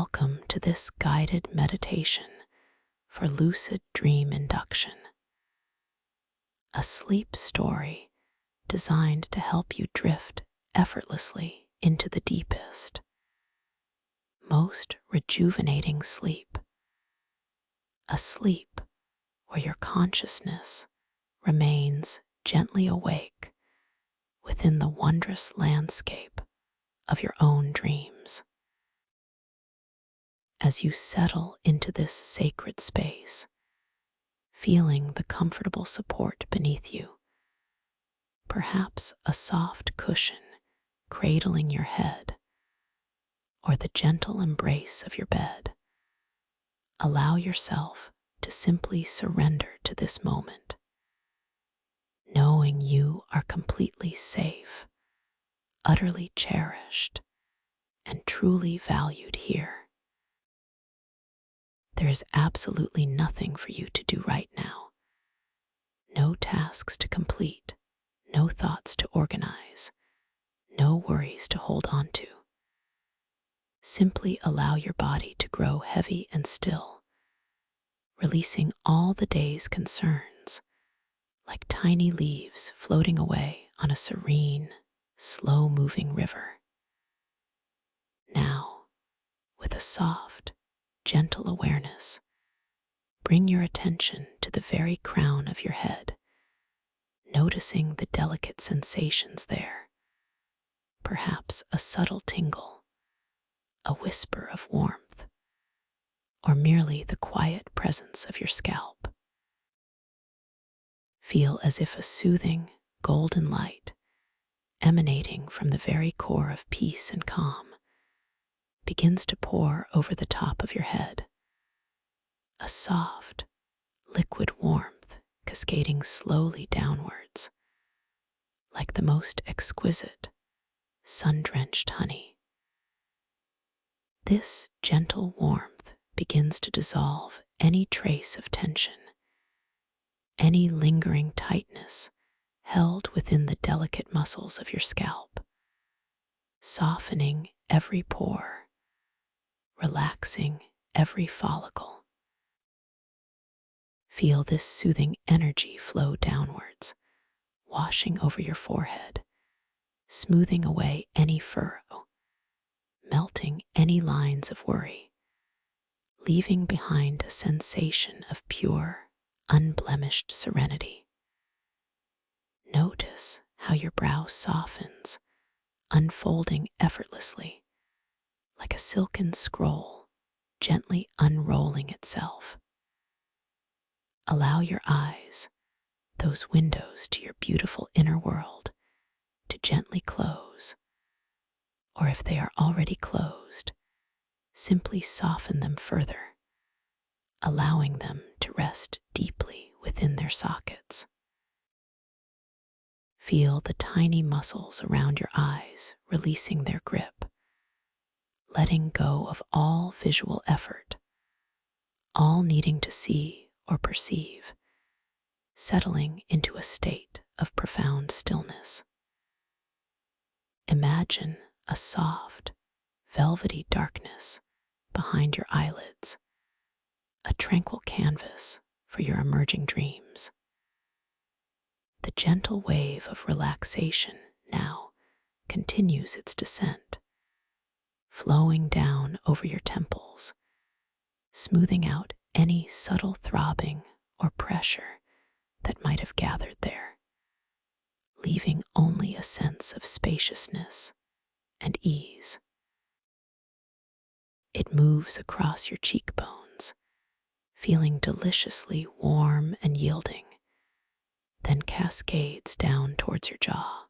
Welcome to this guided meditation for Lucid Dream Induction, a sleep story designed to help you drift effortlessly into the deepest, most rejuvenating sleep, a sleep where your consciousness remains gently awake within the wondrous landscape of your own dreams. As you settle into this sacred space, feeling the comfortable support beneath you, perhaps a soft cushion cradling your head, or the gentle embrace of your bed, allow yourself to simply surrender to this moment, knowing you are completely safe, utterly cherished, and truly valued here. There is absolutely nothing for you to do right now. No tasks to complete, no thoughts to organize, no worries to hold on to. Simply allow your body to grow heavy and still, releasing all the day's concerns, like tiny leaves floating away on a serene, slow-moving river. Now, with a soft, gentle awareness, bring your attention to the very crown of your head, noticing the delicate sensations there, perhaps a subtle tingle, a whisper of warmth, or merely the quiet presence of your scalp. Feel as if a soothing, golden light, emanating from the very core of peace and calm, begins to pour over the top of your head, a soft, liquid warmth cascading slowly downwards, like the most exquisite, sun-drenched honey. This gentle warmth begins to dissolve any trace of tension, any lingering tightness held within the delicate muscles of your scalp, softening every pore, relaxing every follicle. Feel this soothing energy flow downwards, washing over your forehead, smoothing away any furrow, melting any lines of worry, leaving behind a sensation of pure, unblemished serenity. Notice how your brow softens, unfolding effortlessly, like a silken scroll gently unrolling itself. Allow your eyes, those windows to your beautiful inner world, to gently close, or if they are already closed, simply soften them further, allowing them to rest deeply within their sockets. Feel the tiny muscles around your eyes releasing their grip, letting go of all visual effort, all needing to see or perceive, settling into a state of profound stillness. Imagine a soft, velvety darkness behind your eyelids, a tranquil canvas for your emerging dreams. The gentle wave of relaxation now continues its descent, flowing down over your temples, smoothing out any subtle throbbing or pressure that might have gathered there, leaving only a sense of spaciousness and ease. It moves across your cheekbones, feeling deliciously warm and yielding, then cascades down towards your jaw.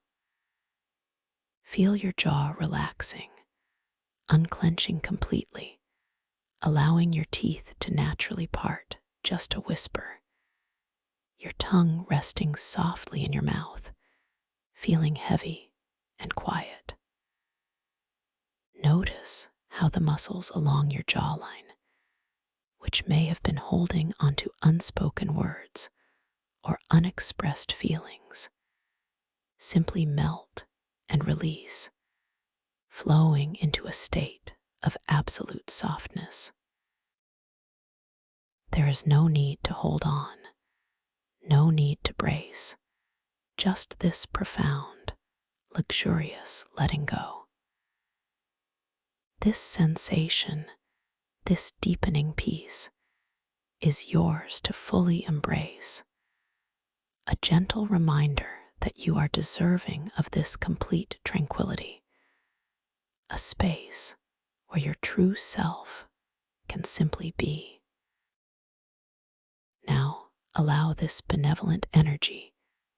Feel your jaw relaxing, unclenching completely, allowing your teeth to naturally part, just a whisper, your tongue resting softly in your mouth, feeling heavy and quiet. Notice how the muscles along your jawline, which may have been holding onto unspoken words or unexpressed feelings, simply melt and release, flowing into a state of absolute softness. There is no need to hold on, no need to brace, just this profound, luxurious letting go. This sensation, this deepening peace, is yours to fully embrace, a gentle reminder that you are deserving of this complete tranquility, a space where your true self can simply be. Now, allow this benevolent energy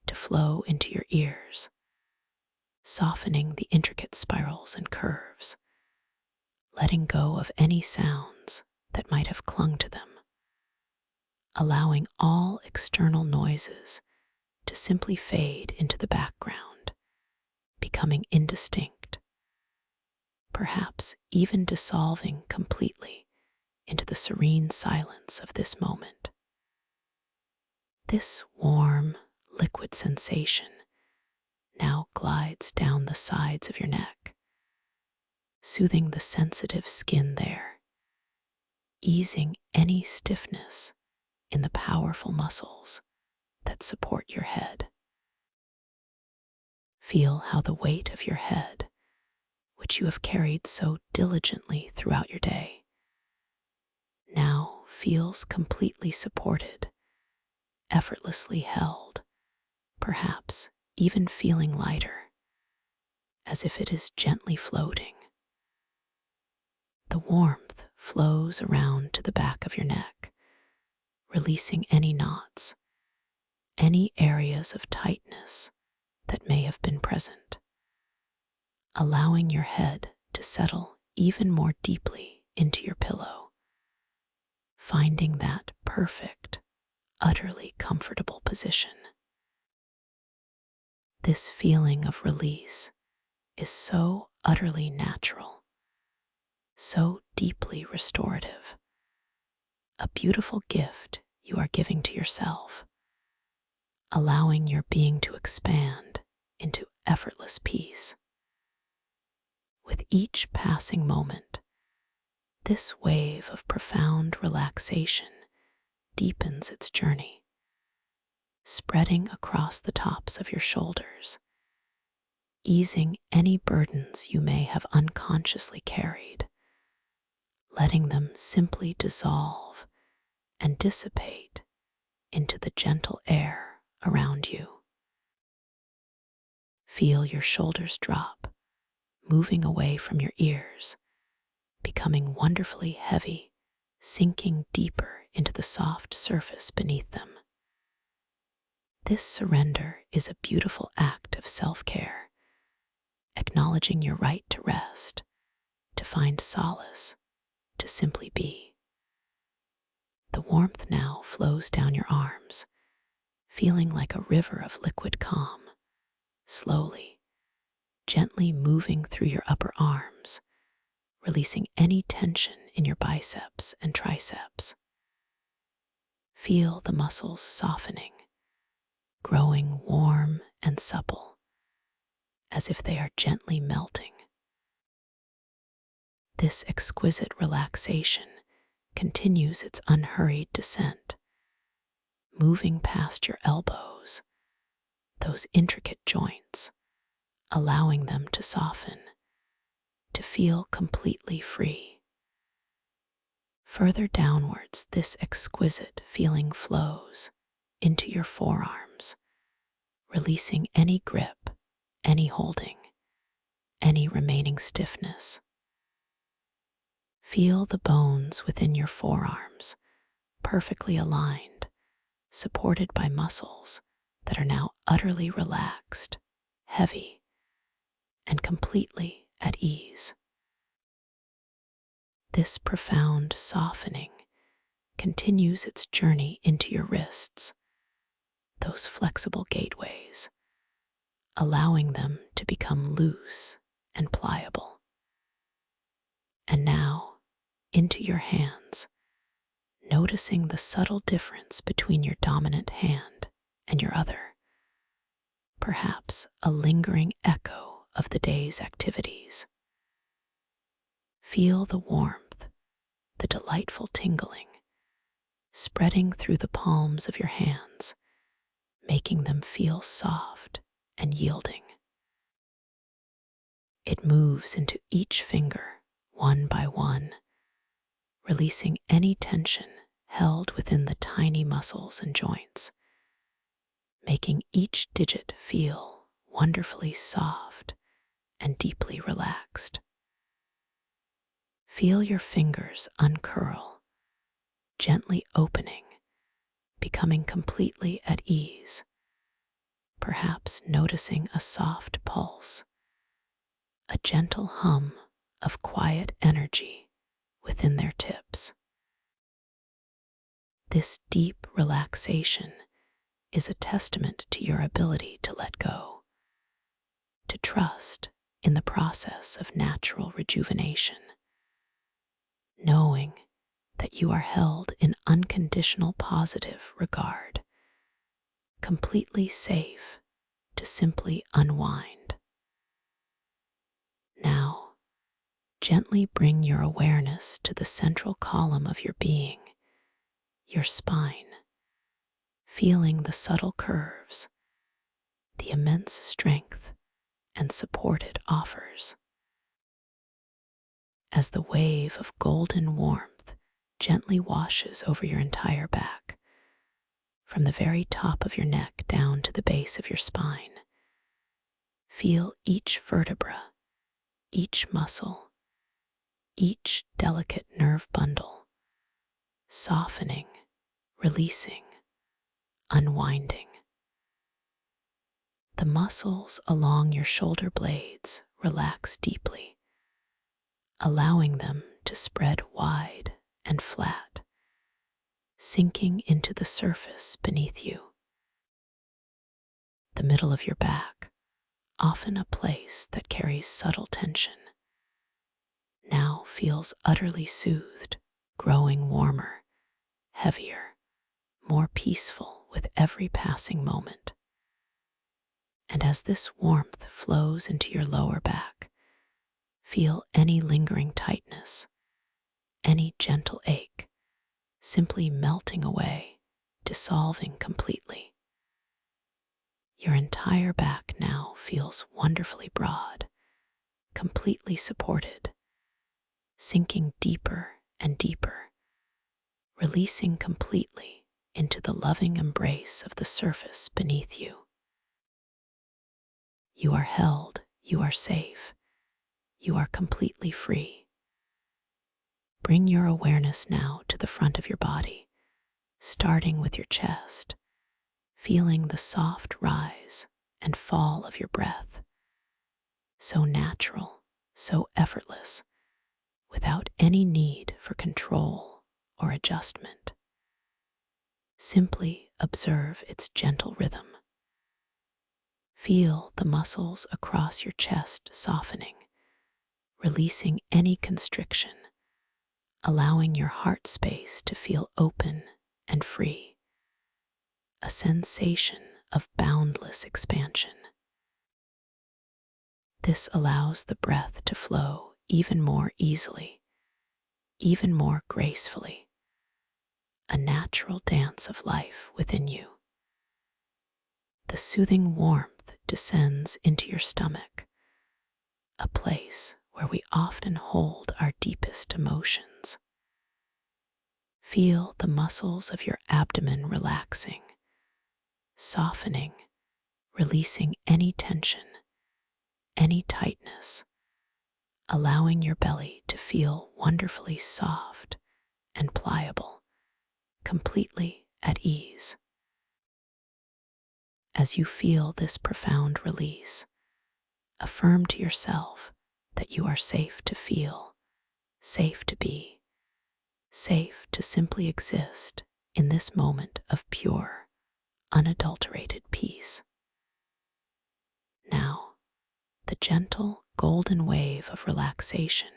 to flow into your ears, softening the intricate spirals and curves, letting go of any sounds that might have clung to them, allowing all external noises to simply fade into the background, becoming indistinct, perhaps even dissolving completely into the serene silence of this moment. This warm, liquid sensation now glides down the sides of your neck, soothing the sensitive skin there, easing any stiffness in the powerful muscles that support your head. Feel how the weight of your head, which you have carried so diligently throughout your day, now feels completely supported, effortlessly held, perhaps even feeling lighter, as if it is gently floating. The warmth flows around to the back of your neck, releasing any knots, any areas of tightness that may have been present, allowing your head to settle even more deeply into your pillow, finding that perfect, utterly comfortable position. This feeling of release is so utterly natural, so deeply restorative, a beautiful gift you are giving to yourself, allowing your being to expand into effortless peace. With each passing moment, this wave of profound relaxation deepens its journey, spreading across the tops of your shoulders, easing any burdens you may have unconsciously carried, letting them simply dissolve and dissipate into the gentle air around you. Feel your shoulders drop, moving away from your ears, becoming wonderfully heavy, sinking deeper into the soft surface beneath them. This surrender is a beautiful act of self-care, acknowledging your right to rest, to find solace, to simply be. The warmth now flows down your arms, feeling like a river of liquid calm, slowly, gently moving through your upper arms, releasing any tension in your biceps and triceps. Feel the muscles softening, growing warm and supple, as if they are gently melting. This exquisite relaxation continues its unhurried descent, moving past your elbows, those intricate joints, allowing them to soften, to feel completely free. Further downwards, this exquisite feeling flows into your forearms, releasing any grip, any holding, any remaining stiffness. Feel the bones within your forearms perfectly aligned, supported by muscles that are now utterly relaxed, heavy, and completely at ease. This profound softening continues its journey into your wrists, those flexible gateways, allowing them to become loose and pliable. And now, into your hands, noticing the subtle difference between your dominant hand and your other, perhaps a lingering echo of the day's activities. Feel the warmth, the delightful tingling, spreading through the palms of your hands, making them feel soft and yielding. It moves into each finger, one by one, releasing any tension held within the tiny muscles and joints, making each digit feel wonderfully soft and deeply relaxed. Feel your fingers uncurl, gently opening, becoming completely at ease, perhaps noticing a soft pulse, a gentle hum of quiet energy within their tips. This deep relaxation is a testament to your ability to let go, to trust in the process of natural rejuvenation, knowing that you are held in unconditional positive regard, completely safe to simply unwind. Now, gently bring your awareness to the central column of your being, your spine, feeling the subtle curves, the immense strength and support it offers. As the wave of golden warmth gently washes over your entire back, from the very top of your neck down to the base of your spine, feel each vertebra, each muscle, each delicate nerve bundle, softening, releasing, unwinding. The muscles along your shoulder blades relax deeply, allowing them to spread wide and flat, sinking into the surface beneath you. The middle of your back, often a place that carries subtle tension, now feels utterly soothed, growing warmer, heavier, more peaceful with every passing moment. And as this warmth flows into your lower back, feel any lingering tightness, any gentle ache, simply melting away, dissolving completely. Your entire back now feels wonderfully broad, completely supported, sinking deeper and deeper, releasing completely into the loving embrace of the surface beneath you. You are held, you are safe, you are completely free. Bring your awareness now to the front of your body, starting with your chest, feeling the soft rise and fall of your breath. So natural, so effortless, without any need for control or adjustment. Simply observe its gentle rhythm. Feel the muscles across your chest softening, releasing any constriction, allowing your heart space to feel open and free, a sensation of boundless expansion. This allows the breath to flow even more easily, even more gracefully, a natural dance of life within you. The soothing warmth descends into your stomach, a place where we often hold our deepest emotions. Feel the muscles of your abdomen relaxing, softening, releasing any tension, any tightness, allowing your belly to feel wonderfully soft and pliable, completely at ease. As you feel this profound release, affirm to yourself that you are safe to feel, safe to be, safe to simply exist in this moment of pure, unadulterated peace. Now, the gentle golden wave of relaxation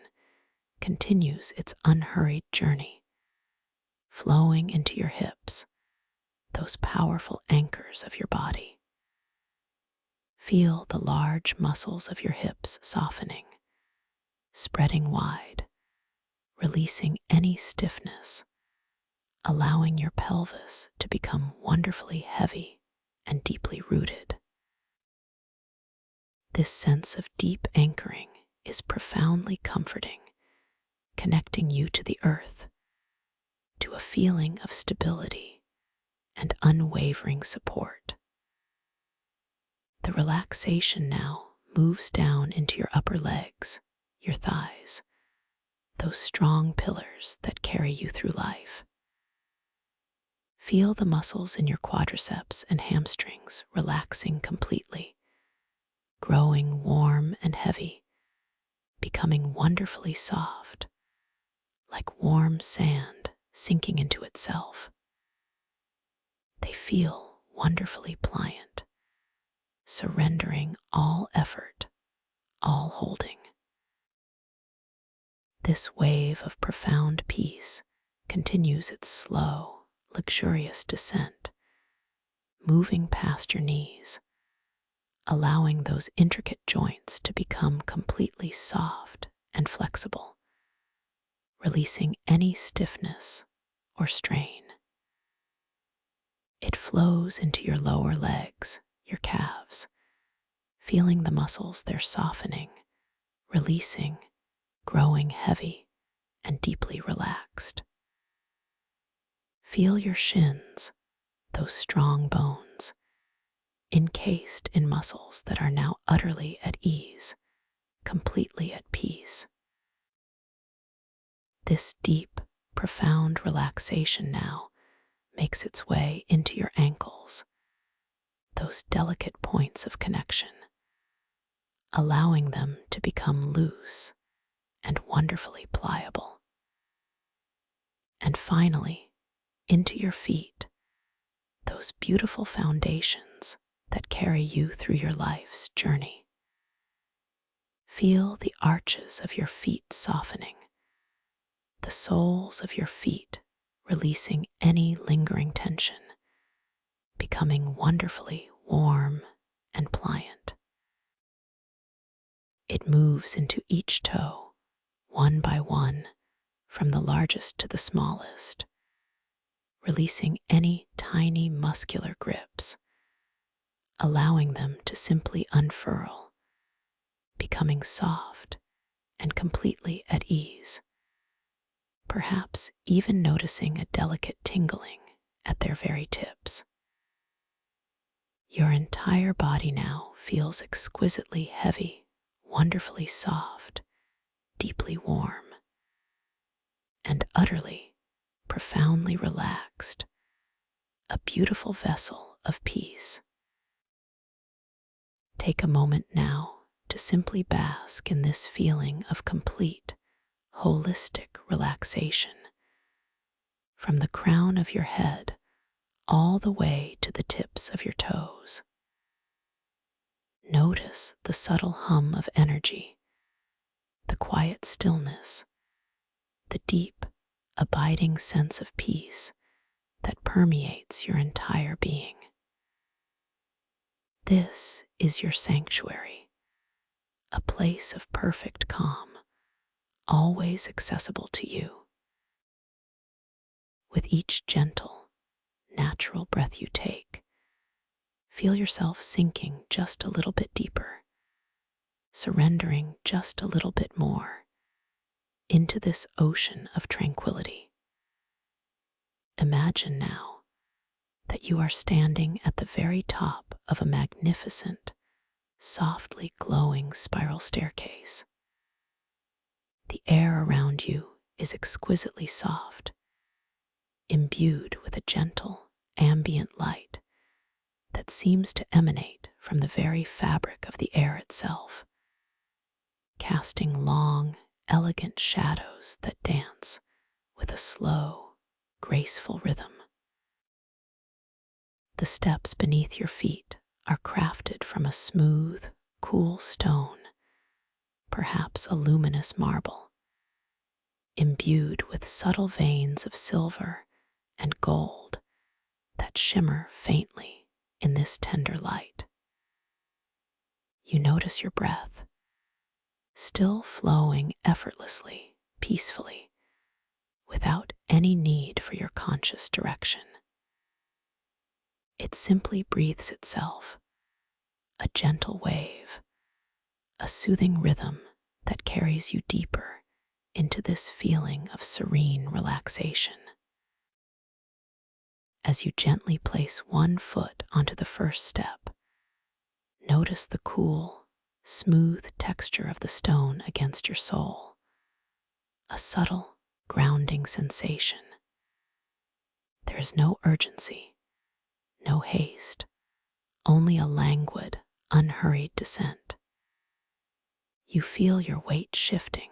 continues its unhurried journey, flowing into your hips, those powerful anchors of your body. Feel the large muscles of your hips softening, spreading wide, releasing any stiffness, allowing your pelvis to become wonderfully heavy and deeply rooted. This sense of deep anchoring is profoundly comforting, connecting you to the earth, to a feeling of stability and unwavering support. The relaxation now moves down into your upper legs, your thighs, those strong pillars that carry you through life. Feel the muscles in your quadriceps and hamstrings relaxing completely, growing warm and heavy, becoming wonderfully soft, like warm sand sinking into itself. They feel wonderfully pliant, surrendering all effort, all holding. This wave of profound peace continues its slow, luxurious descent, moving past your knees, allowing those intricate joints to become completely soft and flexible, releasing any stiffness or strain. It flows into your lower legs, your calves, feeling the muscles there softening, releasing, growing heavy and deeply relaxed. Feel your shins, those strong bones, encased in muscles that are now utterly at ease, completely at peace. This deep, profound relaxation now makes its way into your ankles, those delicate points of connection, allowing them to become loose and wonderfully pliable. And finally, into your feet, those beautiful foundations that carry you through your life's journey. Feel the arches of your feet softening, the soles of your feet releasing any lingering tension, becoming wonderfully warm and pliant. It moves into each toe, one by one, from the largest to the smallest, releasing any tiny muscular grips, allowing them to simply unfurl, becoming soft and completely at ease, perhaps even noticing a delicate tingling at their very tips. Your entire body now feels exquisitely heavy, wonderfully soft, deeply warm, and utterly, profoundly relaxed, a beautiful vessel of peace. Take a moment now to simply bask in this feeling of complete, holistic relaxation, from the crown of your head all the way to the tips of your toes. Notice the subtle hum of energy, the quiet stillness, the deep, abiding sense of peace that permeates your entire being. This is your sanctuary, a place of perfect calm, always accessible to you. With each gentle, natural breath you take, feel yourself sinking just a little bit deeper, surrendering just a little bit more into this ocean of tranquility. Imagine now that you are standing at the very top of a magnificent, softly glowing spiral staircase. The air around you is exquisitely soft, imbued with a gentle, ambient light that seems to emanate from the very fabric of the air itself, casting long, elegant shadows that dance with a slow, graceful rhythm. The steps beneath your feet are crafted from a smooth, cool stone, perhaps a luminous marble, imbued with subtle veins of silver and gold that shimmer faintly in this tender light. You notice your breath, still flowing effortlessly, peacefully, any need for your conscious direction. It simply breathes itself, a gentle wave, a soothing rhythm that carries you deeper into this feeling of serene relaxation. As you gently place one foot onto the first step, notice the cool, smooth texture of the stone against your sole, a subtle, grounding sensation. There is no urgency, no haste, only a languid, unhurried descent. You feel your weight shifting,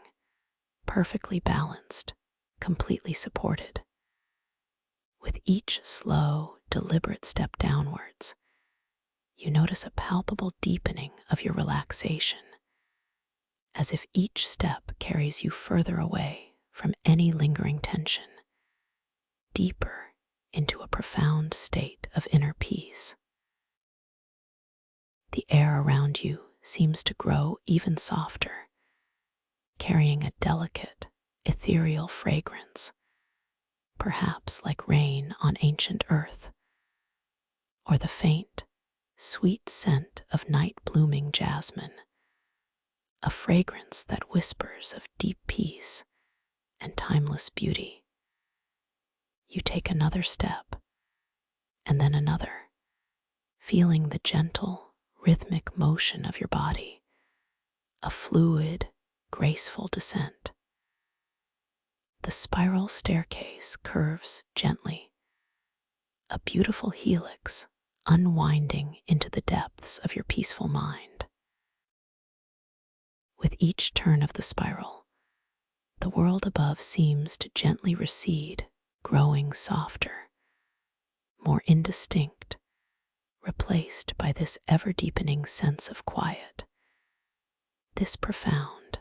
perfectly balanced, completely supported. With each slow, deliberate step downwards, you notice a palpable deepening of your relaxation, as if each step carries you further away from any lingering tension, deeper into a profound state of inner peace. The air around you seems to grow even softer, carrying a delicate, ethereal fragrance, perhaps like rain on ancient earth, or the faint, sweet scent of night-blooming jasmine, a fragrance that whispers of deep peace and timeless beauty. You take another step, and then another, feeling the gentle, rhythmic motion of your body, a fluid, graceful descent. The spiral staircase curves gently, a beautiful helix unwinding into the depths of your peaceful mind. With each turn of the spiral, the world above seems to gently recede, growing softer, more indistinct, replaced by this ever-deepening sense of quiet, this profound,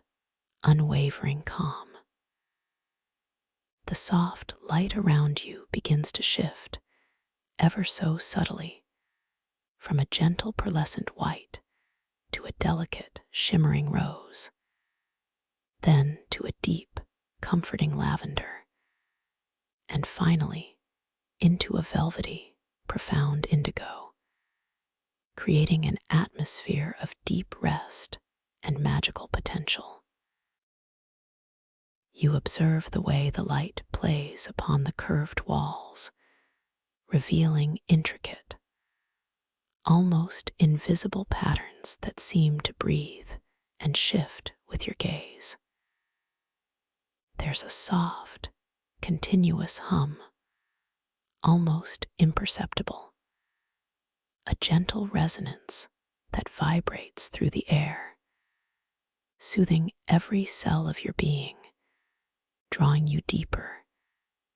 unwavering calm. The soft light around you begins to shift, ever so subtly, from a gentle pearlescent white to a delicate, shimmering rose, then to a deep, comforting lavender, and finally into a velvety, profound indigo, creating an atmosphere of deep rest and magical potential. You observe the way the light plays upon the curved walls, revealing intricate, almost invisible patterns that seem to breathe and shift with your gaze. There's a soft, continuous hum, almost imperceptible, a gentle resonance that vibrates through the air, soothing every cell of your being, drawing you deeper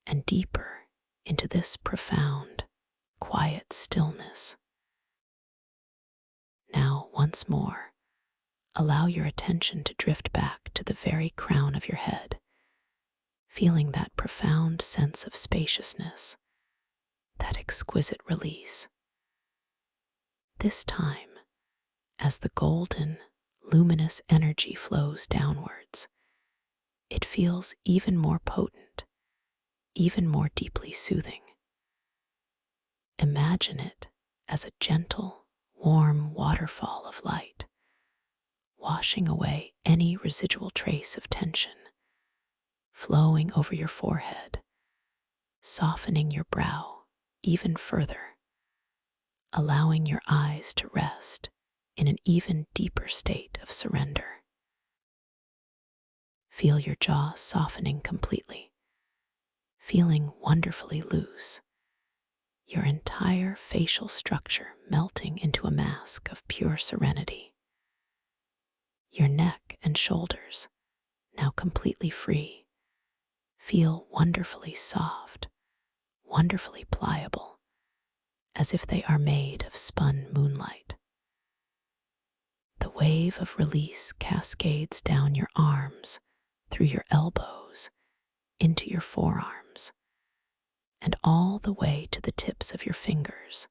and deeper into this profound, quiet stillness. Now, once more, allow your attention to drift back to the very crown of your head, feeling that profound sense of spaciousness, that exquisite release. This time, as the golden, luminous energy flows downwards, it feels even more potent, even more deeply soothing. Imagine it as a gentle, warm waterfall of light, washing away any residual trace of tension, flowing over your forehead, softening your brow even further, allowing your eyes to rest in an even deeper state of surrender. Feel your jaw softening completely, feeling wonderfully loose, your entire facial structure melting into a mask of pure serenity. Your neck and shoulders, now completely free, feel wonderfully soft, wonderfully pliable, as if they are made of spun moonlight. The wave of release cascades down your arms, through your elbows, into your forearms, and all the way to the tips of your fingers,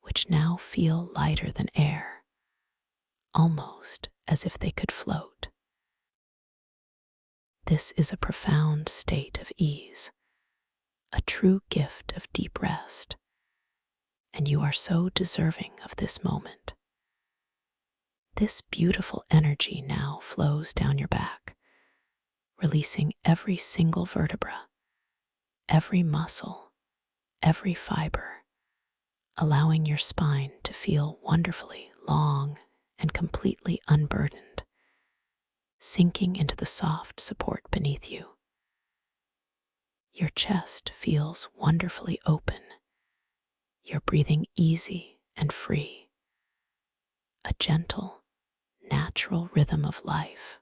which now feel lighter than air, almost as if they could float. This is a profound state of ease, a true gift of deep rest, and you are so deserving of this moment. This beautiful energy now flows down your back, releasing every single vertebra, every muscle, every fiber, allowing your spine to feel wonderfully long and completely unburdened, sinking into the soft support beneath you. Your chest feels wonderfully open, your breathing easy and free, a gentle, natural rhythm of life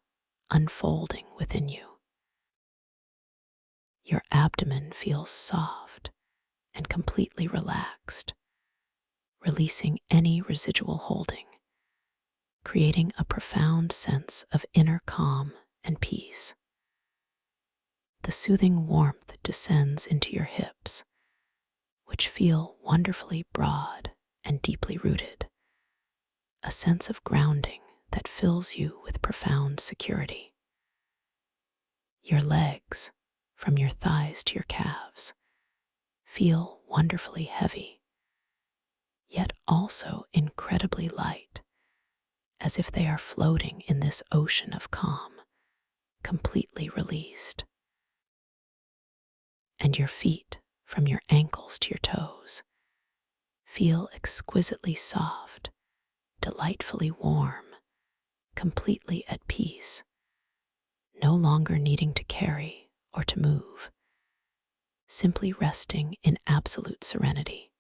unfolding within you. Your abdomen feels soft and completely relaxed, releasing any residual holding, creating a profound sense of inner calm and peace. The soothing warmth descends into your hips, which feel wonderfully broad and deeply rooted, a sense of grounding that fills you with profound security. Your legs, from your thighs to your calves, feel wonderfully heavy, yet also incredibly light, as if they are floating in this ocean of calm, completely released. And your feet, from your ankles to your toes, feel exquisitely soft, delightfully warm, completely at peace, no longer needing to carry or to move, simply resting in absolute serenity.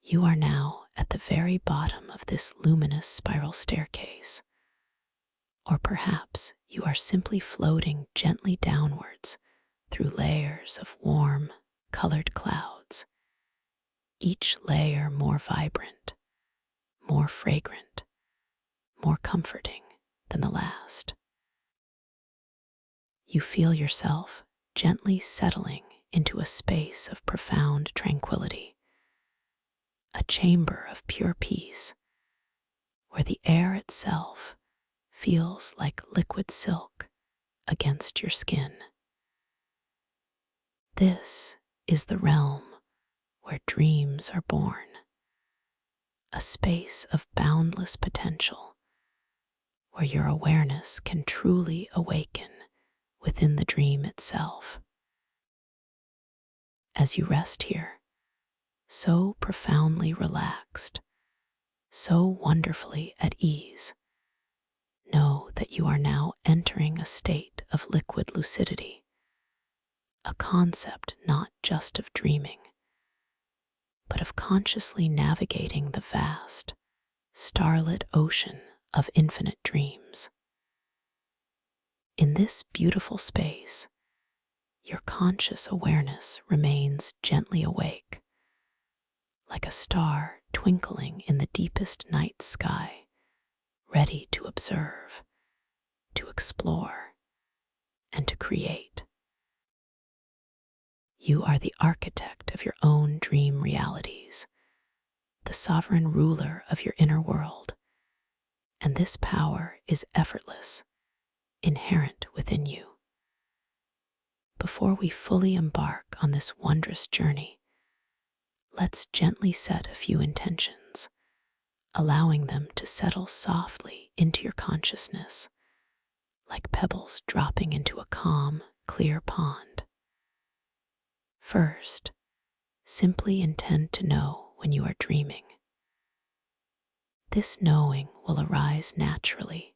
You are now at the very bottom of this luminous spiral staircase, or perhaps you are simply floating gently downwards through layers of warm, colored clouds, each layer more vibrant, more fragrant, more comforting than the last. You feel yourself gently settling into a space of profound tranquility, a chamber of pure peace, where the air itself feels like liquid silk against your skin. This is the realm where dreams are born, a space of boundless potential, where your awareness can truly awaken within the dream itself. As you rest here, so profoundly relaxed, so wonderfully at ease, know that you are now entering a state of liquid lucidity, a concept not just of dreaming, but of consciously navigating the vast, starlit ocean of infinite dreams. In this beautiful space, your conscious awareness remains gently awake, like a star twinkling in the deepest night sky, ready to observe, to explore, and to create. You are the architect of your own dream realities, the sovereign ruler of your inner world, and this power is effortless, inherent within you. Before we fully embark on this wondrous journey, let's gently set a few intentions, allowing them to settle softly into your consciousness, like pebbles dropping into a calm, clear pond. First, simply intend to know when you are dreaming. This knowing will arise naturally,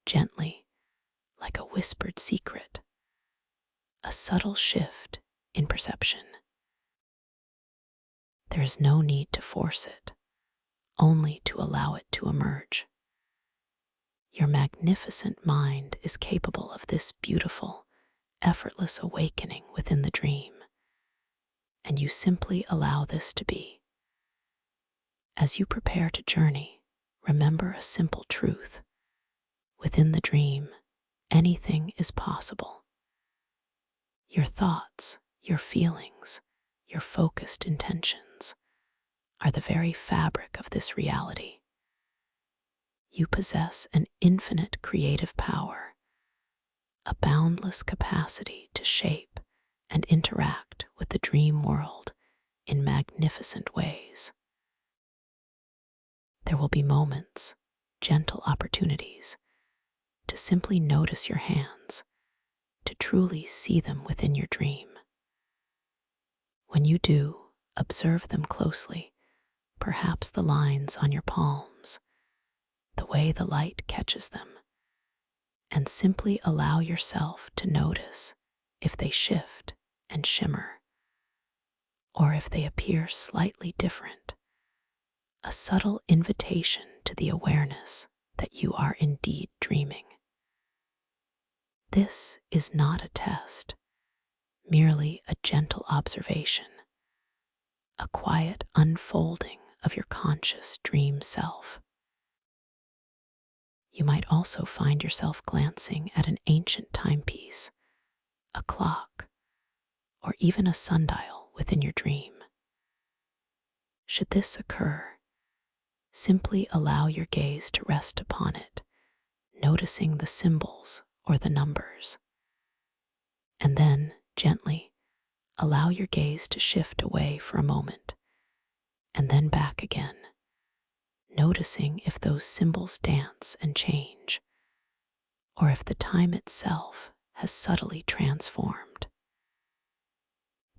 gently, like a whispered secret, a subtle shift in perception. There is no need to force it, only to allow it to emerge. Your magnificent mind is capable of this beautiful, effortless awakening within the dream, and you simply allow this to be. As you prepare to journey, remember a simple truth. Within the dream, anything is possible. Your thoughts, your feelings, your focused intentions are the very fabric of this reality. You possess an infinite creative power, a boundless capacity to shape and interact dream world in magnificent ways. There will be moments, gentle opportunities, to simply notice your hands, to truly see them within your dream. When you do, observe them closely, perhaps the lines on your palms, the way the light catches them, and simply allow yourself to notice if they shift and shimmer, or if they appear slightly different, a subtle invitation to the awareness that you are indeed dreaming. This is not a test, merely a gentle observation, a quiet unfolding of your conscious dream self. You might also find yourself glancing at an ancient timepiece, a clock, or even a sundial within your dream. Should this occur, simply allow your gaze to rest upon it, noticing the symbols or the numbers. And then, gently, allow your gaze to shift away for a moment, and then back again, noticing if those symbols dance and change, or if the time itself has subtly transformed.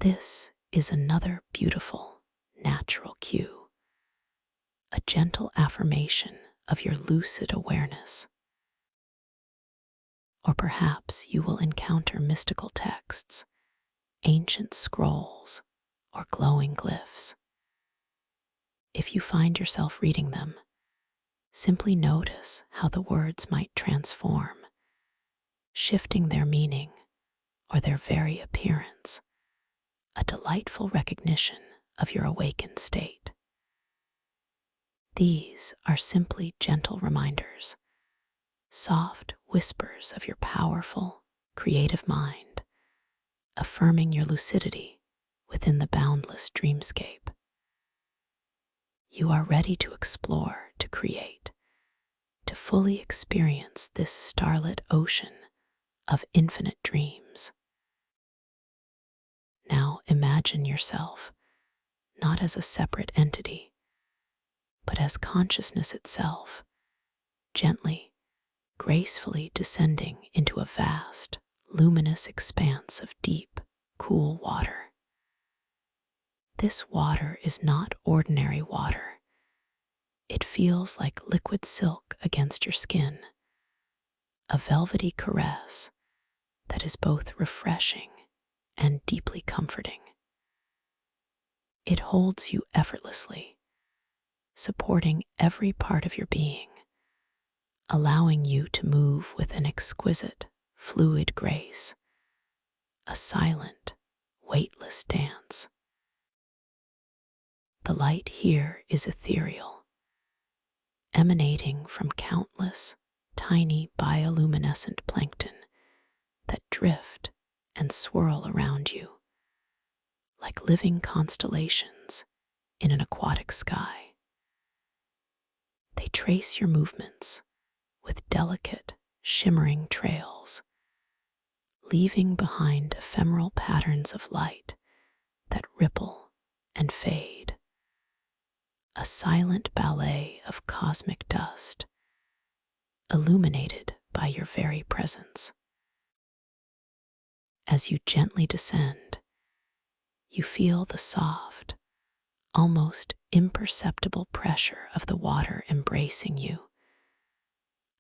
This is another beautiful, natural cue, a gentle affirmation of your lucid awareness. Or perhaps you will encounter mystical texts, ancient scrolls, or glowing glyphs. If you find yourself reading them, simply notice how the words might transform, shifting their meaning or their very appearance, a delightful recognition of your awakened state. These are simply gentle reminders, soft whispers of your powerful, creative mind, affirming your lucidity within the boundless dreamscape. You are ready to explore, to create, to fully experience this starlit ocean of infinite dreams. Now imagine yourself not as a separate entity, but as consciousness itself, gently, gracefully descending into a vast, luminous expanse of deep, cool water. This water is not ordinary water. It feels like liquid silk against your skin, a velvety caress that is both refreshing and deeply comforting. It holds you effortlessly, supporting every part of your being, allowing you to move with an exquisite, fluid grace, a silent, weightless dance. The light here is ethereal, emanating from countless, tiny bioluminescent plankton that drift and swirl around you, like living constellations in an aquatic sky. They trace your movements with delicate, shimmering trails, leaving behind ephemeral patterns of light that ripple and fade, a silent ballet of cosmic dust, illuminated by your very presence. As you gently descend, you feel the soft, almost imperceptible pressure of the water embracing you,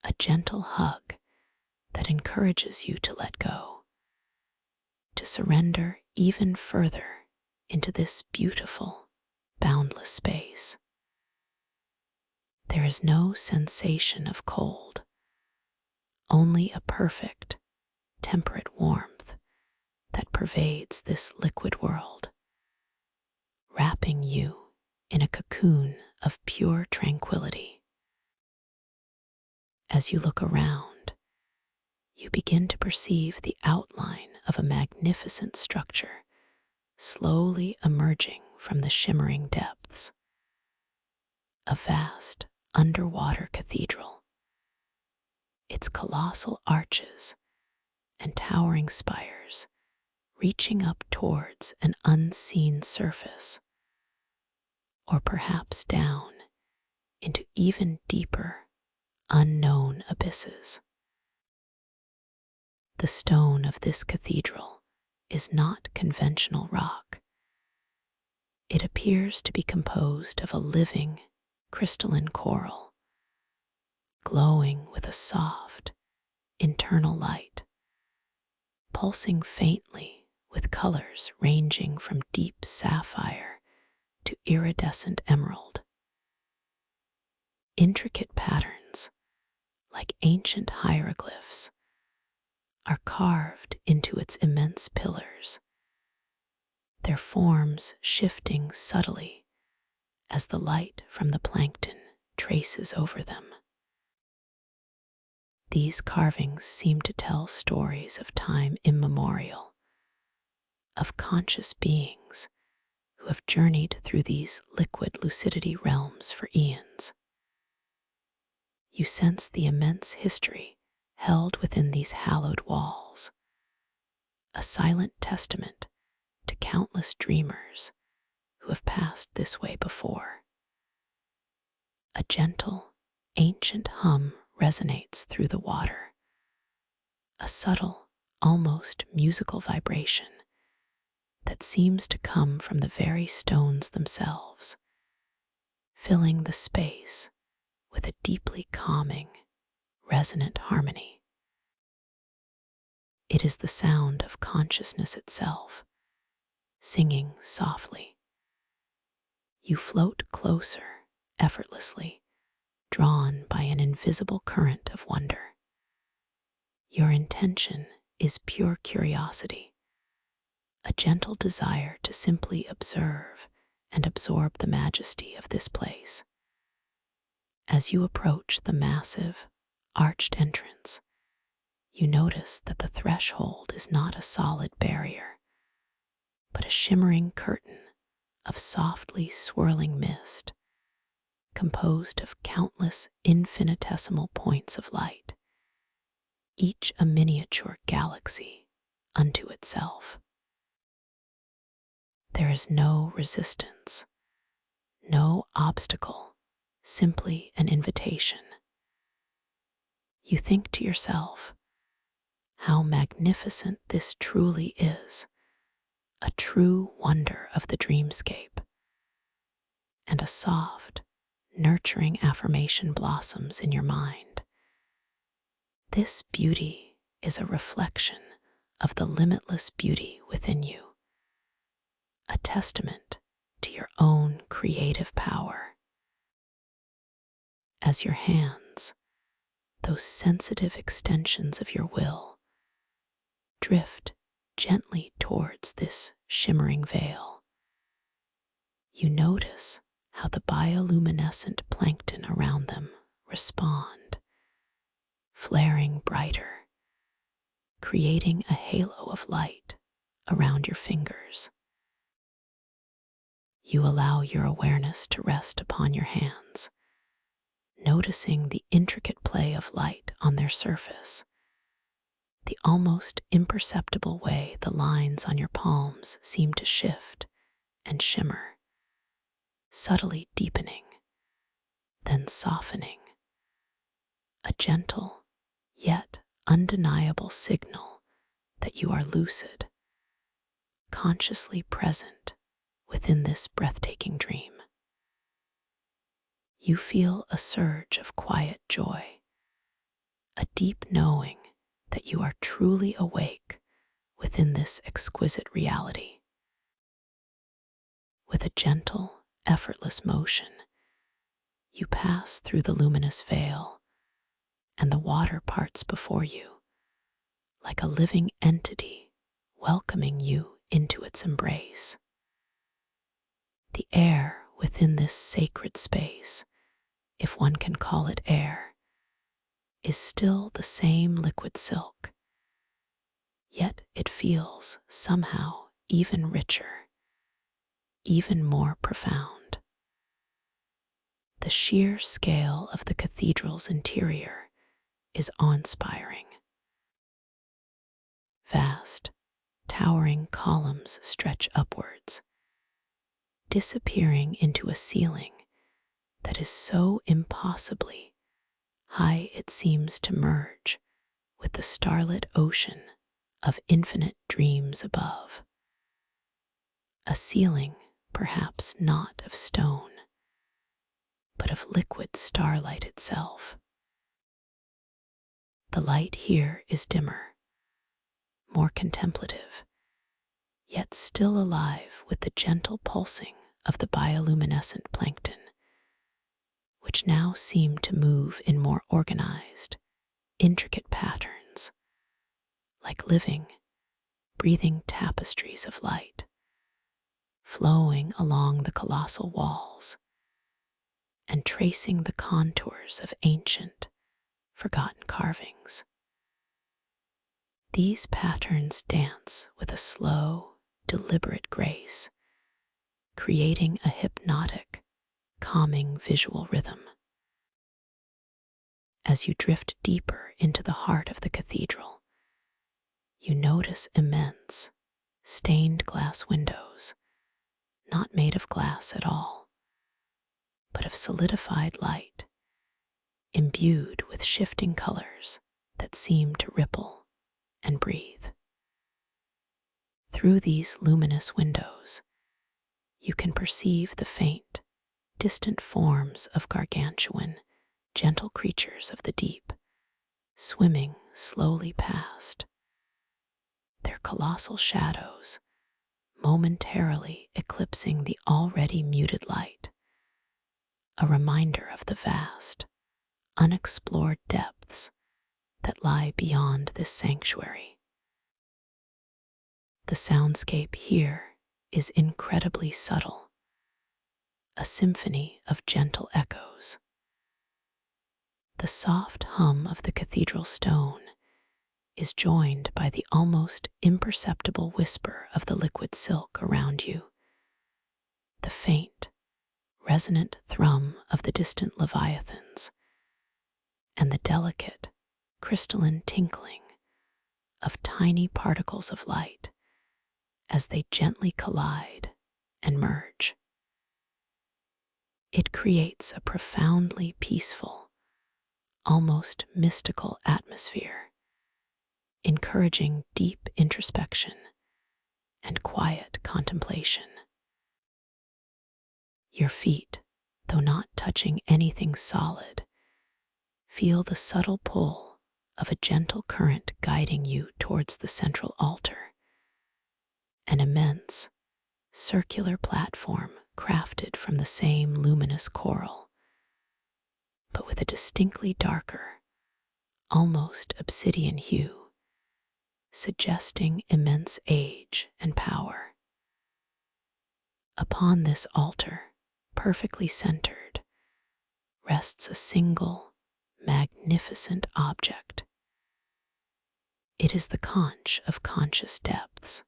a gentle hug that encourages you to let go, to surrender even further into this beautiful, boundless space. There is no sensation of cold, only a perfect, temperate warmth that pervades this liquid world, wrapping you in a cocoon of pure tranquility. As you look around, you begin to perceive the outline of a magnificent structure slowly emerging from the shimmering depths. A vast underwater cathedral, its colossal arches and towering spires reaching up towards an unseen surface, or perhaps down into even deeper, unknown abysses. The stone of this cathedral is not conventional rock. It appears to be composed of a living, crystalline coral, glowing with a soft, internal light, pulsing faintly with colors ranging from deep sapphire to iridescent emerald. Intricate patterns, like ancient hieroglyphs, are carved into its immense pillars, their forms shifting subtly as the light from the plankton traces over them. These carvings seem to tell stories of time immemorial, of conscious beings who have journeyed through these liquid lucidity realms for eons. You sense the immense history held within these hallowed walls, a silent testament to countless dreamers who have passed this way before. A gentle, ancient hum resonates through the water, a subtle, almost musical vibration that seems to come from the very stones themselves, filling the space with a deeply calming, resonant harmony. It is the sound of consciousness itself, singing softly. You float closer, effortlessly, drawn by an invisible current of wonder. Your intention is pure curiosity, a gentle desire to simply observe and absorb the majesty of this place. As you approach the massive, arched entrance, you notice that the threshold is not a solid barrier, but a shimmering curtain of softly swirling mist, composed of countless infinitesimal points of light, each a miniature galaxy unto itself. There is no resistance, no obstacle, simply an invitation. You think to yourself, how magnificent this truly is, a true wonder of the dreamscape. And a soft, nurturing affirmation blossoms in your mind. This beauty is a reflection of the limitless beauty within you, a testament to your own creative power. As your hands, those sensitive extensions of your will, drift gently towards this shimmering veil, you notice how the bioluminescent plankton around them respond, flaring brighter, creating a halo of light around your fingers. You allow your awareness to rest upon your hands, noticing the intricate play of light on their surface, the almost imperceptible way the lines on your palms seem to shift and shimmer, subtly deepening, then softening, a gentle yet undeniable signal that you are lucid, consciously present within this breathtaking dream. You feel a surge of quiet joy, a deep knowing that you are truly awake within this exquisite reality. With a gentle, effortless motion, you pass through the luminous veil, and the water parts before you, like a living entity welcoming you into its embrace. The air within this sacred space, if one can call it air, is still the same liquid silk, yet it feels somehow even richer, even more profound. The sheer scale of the cathedral's interior is awe-inspiring. Vast, towering columns stretch upwards, disappearing into a ceiling that is so impossibly high it seems to merge with the starlit ocean of infinite dreams above. A ceiling perhaps not of stone, but of liquid starlight itself. The light here is dimmer, more contemplative, yet still alive with the gentle pulsing of the bioluminescent plankton, which now seem to move in more organized, intricate patterns, like living, breathing tapestries of light, flowing along the colossal walls and tracing the contours of ancient, forgotten carvings. These patterns dance with a slow, deliberate grace, creating a hypnotic, calming visual rhythm. As you drift deeper into the heart of the cathedral, you notice immense, stained glass windows, not made of glass at all, but of solidified light, imbued with shifting colors that seem to ripple and breathe. Through these luminous windows, you can perceive the faint, distant forms of gargantuan, gentle creatures of the deep, swimming slowly past, their colossal shadows momentarily eclipsing the already muted light, a reminder of the vast, unexplored depths that lie beyond this sanctuary. The soundscape here is incredibly subtle, a symphony of gentle echoes. The soft hum of the cathedral stone is joined by the almost imperceptible whisper of the liquid silk around you, the faint, resonant thrum of the distant leviathans, and the delicate, crystalline tinkling of tiny particles of light as they gently collide and merge. It creates a profoundly peaceful, almost mystical atmosphere, encouraging deep introspection and quiet contemplation. Your feet, though not touching anything solid, feel the subtle pull of a gentle current guiding you towards the central altar, an immense, circular platform crafted from the same luminous coral, but with a distinctly darker, almost obsidian hue, suggesting immense age and power. Upon this altar, perfectly centered, rests a single, magnificent object. It is the conch of conscious depths.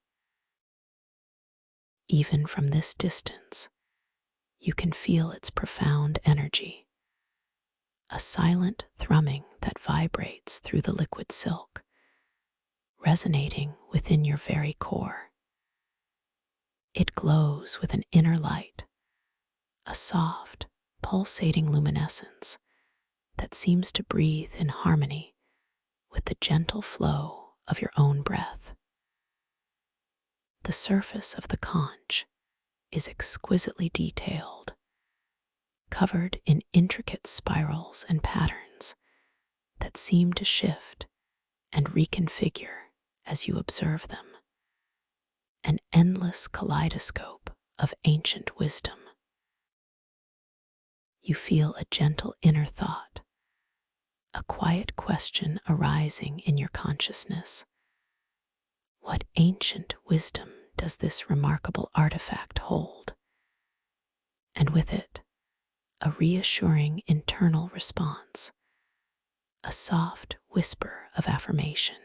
Even from this distance, you can feel its profound energy, a silent thrumming that vibrates through the liquid silk, resonating within your very core. It glows with an inner light, a soft, pulsating luminescence that seems to breathe in harmony with the gentle flow of your own breath. The surface of the conch is exquisitely detailed, covered in intricate spirals and patterns that seem to shift and reconfigure as you observe them, an endless kaleidoscope of ancient wisdom. You feel a gentle inner thought, a quiet question arising in your consciousness. What ancient wisdom does this remarkable artifact hold? And with it, a reassuring internal response, a soft whisper of affirmation.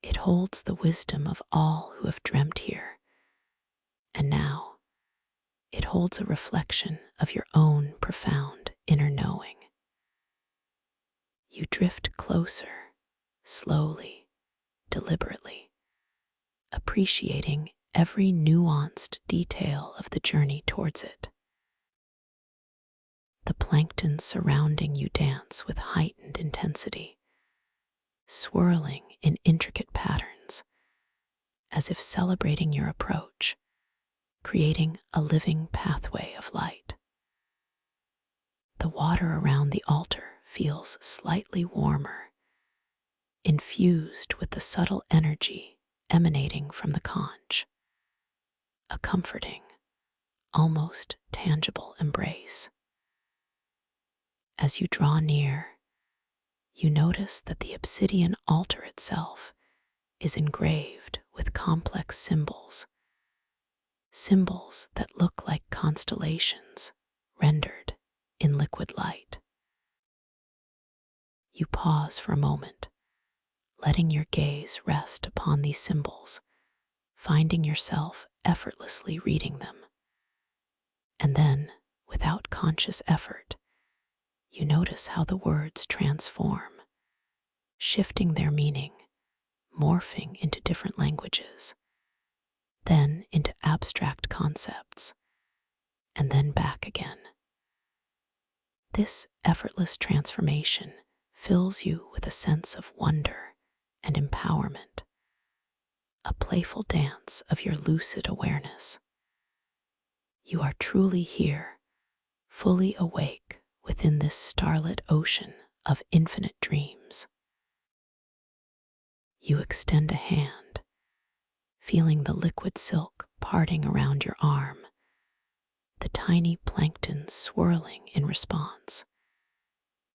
It holds the wisdom of all who have dreamt here, and now it holds a reflection of your own profound inner knowing. You drift closer, slowly, deliberately, appreciating every nuanced detail of the journey towards it. The plankton surrounding you dance with heightened intensity, swirling in intricate patterns, as if celebrating your approach, creating a living pathway of light. The water around the altar feels slightly warmer, infused with the subtle energy emanating from the conch, a comforting, almost tangible embrace. As you draw near, you notice that the obsidian altar itself is engraved with complex symbols, symbols that look like constellations rendered in liquid light. You pause for a moment, letting your gaze rest upon these symbols, finding yourself effortlessly reading them. And then, without conscious effort, you notice how the words transform, shifting their meaning, morphing into different languages, then into abstract concepts, and then back again. This effortless transformation fills you with a sense of wonder and empowerment, a playful dance of your lucid awareness. You are truly here, fully awake within this starlit ocean of infinite dreams. You extend a hand, feeling the liquid silk parting around your arm, the tiny plankton swirling in response,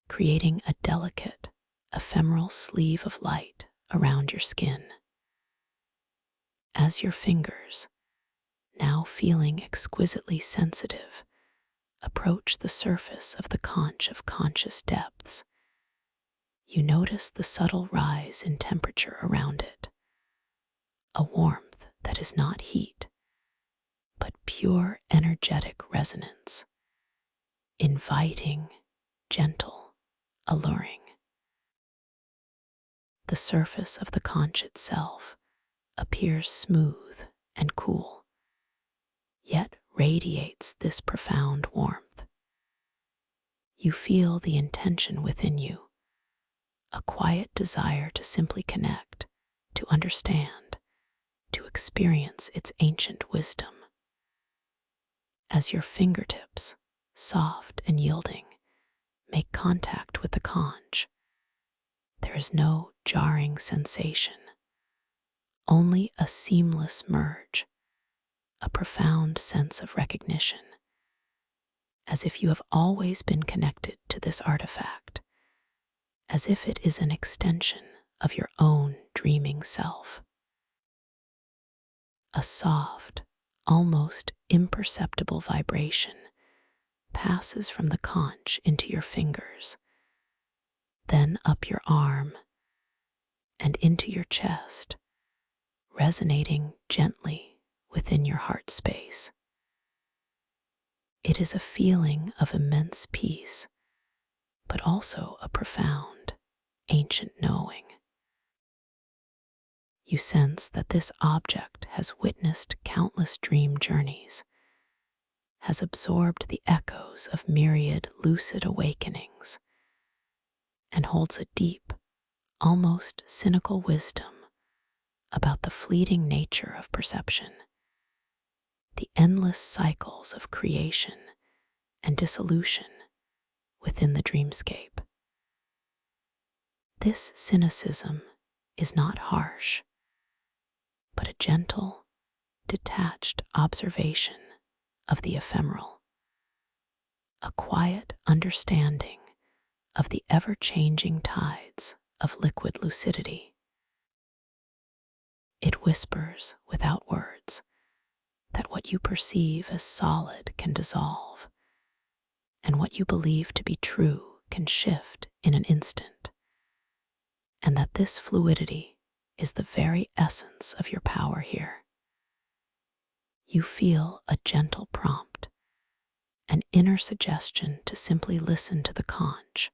creating a delicate, ephemeral sleeve of light around your skin. As your fingers, now feeling exquisitely sensitive, approach the surface of the conch of conscious depths, you notice the subtle rise in temperature around it, a warmth that is not heat, but pure energetic resonance, inviting, gentle, alluring. The surface of the conch itself appears smooth and cool, yet radiates this profound warmth. You feel the intention within you, a quiet desire to simply connect, to understand, to experience its ancient wisdom. As your fingertips, soft and yielding, make contact with the conch, there is no jarring sensation, only a seamless merge, a profound sense of recognition, as if you have always been connected to this artifact, as if it is an extension of your own dreaming self. A soft, almost imperceptible vibration passes from the conch into your fingers, then up your arm and into your chest, resonating gently within your heart space. It is a feeling of immense peace, but also a profound, ancient knowing. You sense that this object has witnessed countless dream journeys, has absorbed the echoes of myriad lucid awakenings, and holds a deep, almost cynical wisdom about the fleeting nature of perception, the endless cycles of creation and dissolution within the dreamscape. This cynicism is not harsh, but a gentle, detached observation of the ephemeral, a quiet understanding of the ever-changing tides of liquid lucidity. It whispers without words that what you perceive as solid can dissolve, and what you believe to be true can shift in an instant, and that this fluidity is the very essence of your power here. You feel a gentle prompt, an inner suggestion to simply listen to the conch,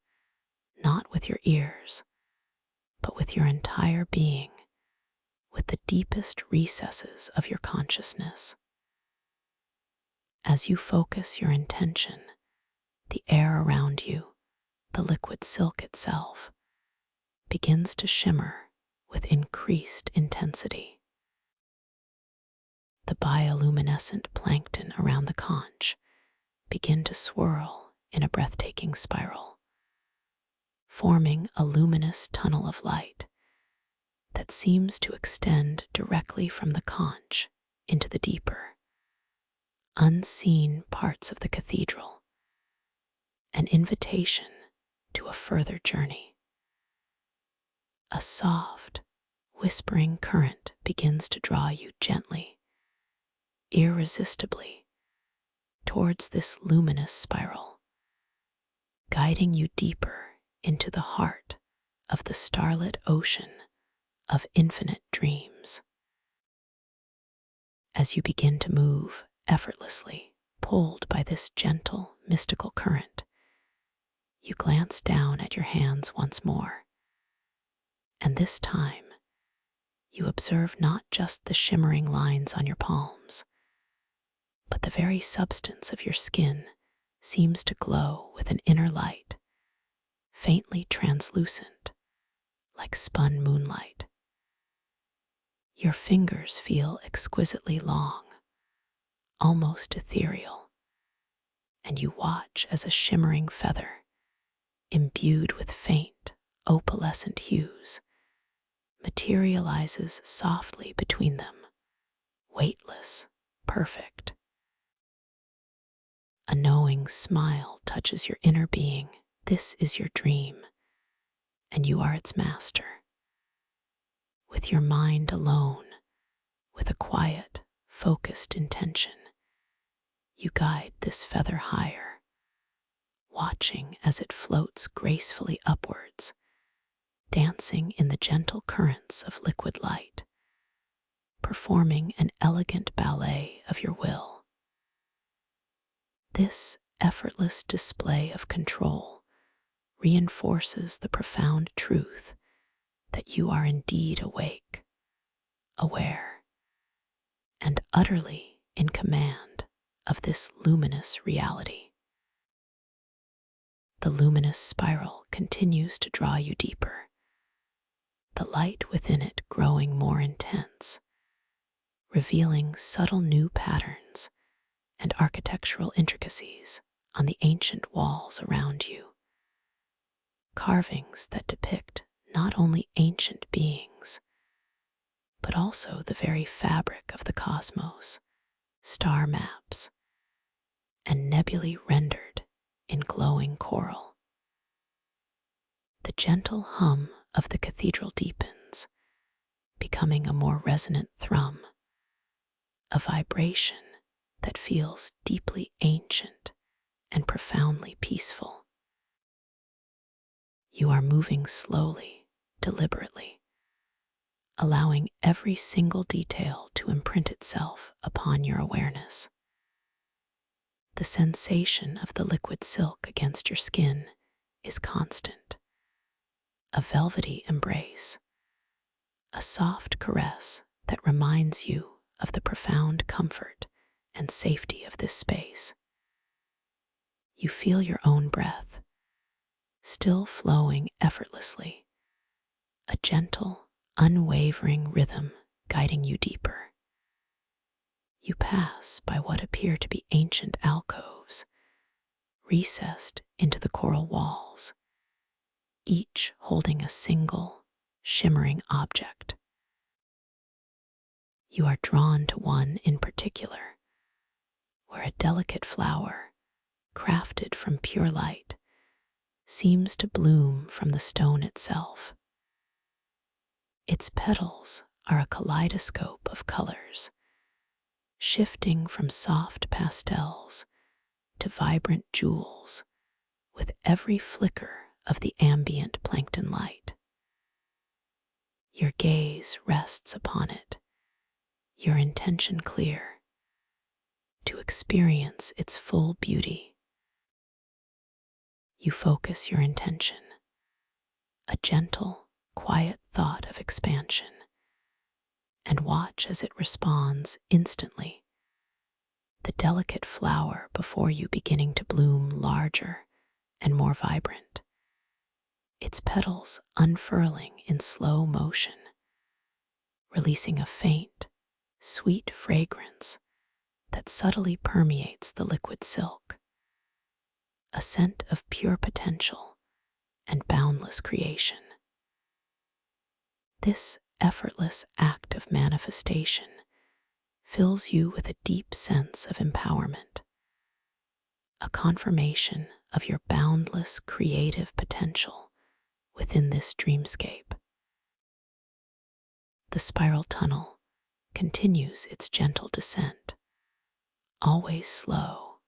not with your ears, but with your entire being, with the deepest recesses of your consciousness. As you focus your intention, the air around you, the liquid silk itself, begins to shimmer with increased intensity. The bioluminescent plankton around the conch begin to swirl in a breathtaking spiral, forming a luminous tunnel of light that seems to extend directly from the conch into the deeper, unseen parts of the cathedral, an invitation to a further journey. A soft, whispering current begins to draw you gently, irresistibly, towards this luminous spiral, guiding you deeper into the heart of the starlit ocean of infinite dreams. As you begin to move effortlessly, pulled by this gentle, mystical current, you glance down at your hands once more, and this time you observe not just the shimmering lines on your palms, but the very substance of your skin seems to glow with an inner light, faintly translucent, like spun moonlight. Your fingers feel exquisitely long, almost ethereal, and you watch as a shimmering feather, imbued with faint, opalescent hues, materializes softly between them, weightless, perfect. A knowing smile touches your inner being. This is your dream, and you are its master. With your mind alone, with a quiet, focused intention, you guide this feather higher, watching as it floats gracefully upwards, dancing in the gentle currents of liquid light, performing an elegant ballet of your will. This effortless display of control reinforces the profound truth that you are indeed awake, aware, and utterly in command of this luminous reality. The luminous spiral continues to draw you deeper, the light within it growing more intense, revealing subtle new patterns and architectural intricacies on the ancient walls around you. Carvings that depict not only ancient beings, but also the very fabric of the cosmos, star maps, and nebulae rendered in glowing coral. The gentle hum of the cathedral deepens, becoming a more resonant thrum, a vibration that feels deeply ancient and profoundly peaceful. You are moving slowly, deliberately, allowing every single detail to imprint itself upon your awareness. The sensation of the liquid silk against your skin is constant, a velvety embrace, a soft caress that reminds you of the profound comfort and safety of this space. You feel your own breath, still flowing effortlessly, a gentle, unwavering rhythm guiding you deeper. You pass by what appear to be ancient alcoves, recessed into the coral walls, each holding a single, shimmering object. You are drawn to one in particular, where a delicate flower, crafted from pure light, seems to bloom from the stone itself. Its petals are a kaleidoscope of colors, shifting from soft pastels to vibrant jewels with every flicker of the ambient plankton light. Your gaze rests upon it, your intention clear, to experience its full beauty. You focus your intention, a gentle, quiet thought of expansion, and watch as it responds instantly. The delicate flower before you beginning to bloom larger and more vibrant, its petals unfurling in slow motion, releasing a faint, sweet fragrance that subtly permeates the liquid silk, a scent of pure potential and boundless creation. This effortless act of manifestation fills you with a deep sense of empowerment, a confirmation of your boundless creative potential within this dreamscape. The spiral tunnel continues its gentle descent, always slow,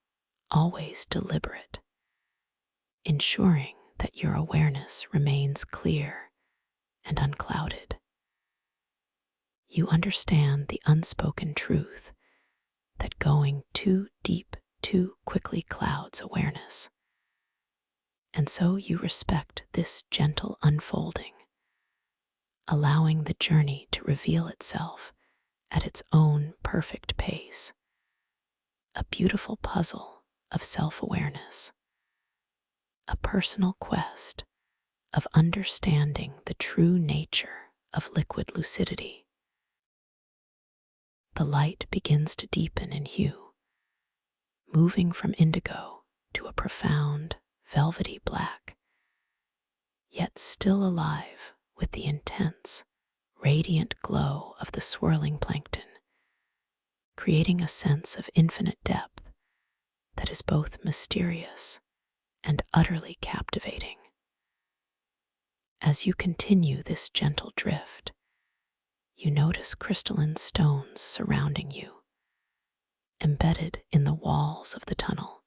always deliberate, ensuring that your awareness remains clear and unclouded. You understand the unspoken truth that going too deep too quickly clouds awareness. And so you respect this gentle unfolding, allowing the journey to reveal itself at its own perfect pace. A beautiful puzzle of self-awareness, a personal quest of understanding the true nature of liquid lucidity. The light begins to deepen in hue, moving from indigo to a profound, velvety black, yet still alive with the intense, radiant glow of the swirling plankton, creating a sense of infinite depth that is both mysterious and utterly captivating. As you continue this gentle drift, you notice crystalline stones surrounding you, embedded in the walls of the tunnel,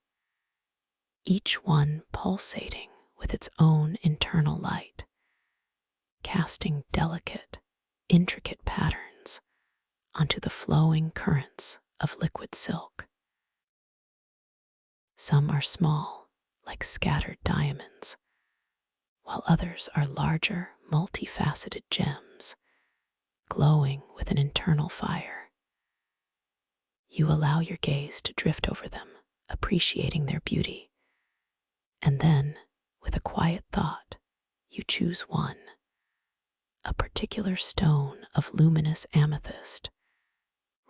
each one pulsating with its own internal light, casting delicate, intricate patterns onto the flowing currents of liquid silk. Some are small, like scattered diamonds, while others are larger, multifaceted gems, glowing with an internal fire. You allow your gaze to drift over them, appreciating their beauty. And then, with a quiet thought, you choose one, a particular stone of luminous amethyst,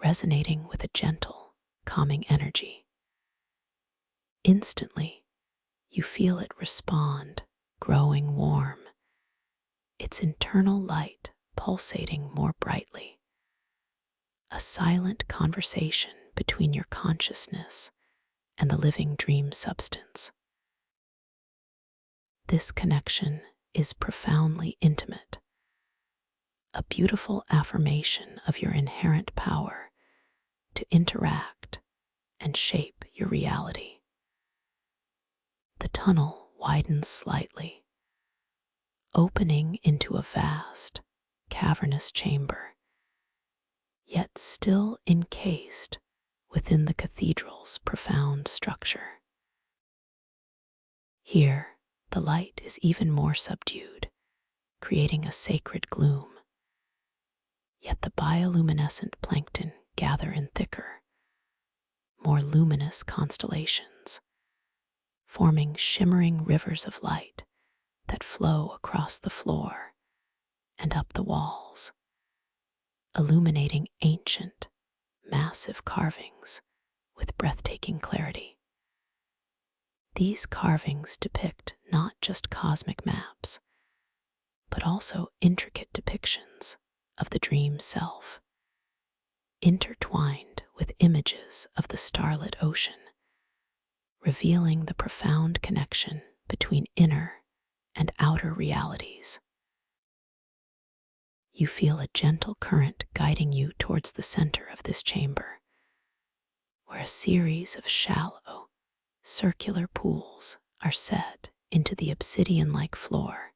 resonating with a gentle, calming energy. Instantly, you feel it respond, growing warm, its internal light pulsating more brightly. A silent conversation between your consciousness and the living dream substance. This connection is profoundly intimate, a beautiful affirmation of your inherent power to interact and shape your reality. The tunnel widens slightly, opening into a vast, cavernous chamber, yet still encased within the cathedral's profound structure. Here, the light is even more subdued, creating a sacred gloom. Yet the bioluminescent plankton gather in thicker, more luminous constellations, forming shimmering rivers of light that flow across the floor and up the walls, illuminating ancient, massive carvings with breathtaking clarity. These carvings depict not just cosmic maps, but also intricate depictions of the dream self, intertwined with images of the starlit ocean, revealing the profound connection between inner and outer realities. You feel a gentle current guiding you towards the center of this chamber, where a series of shallow, circular pools are set into the obsidian-like floor,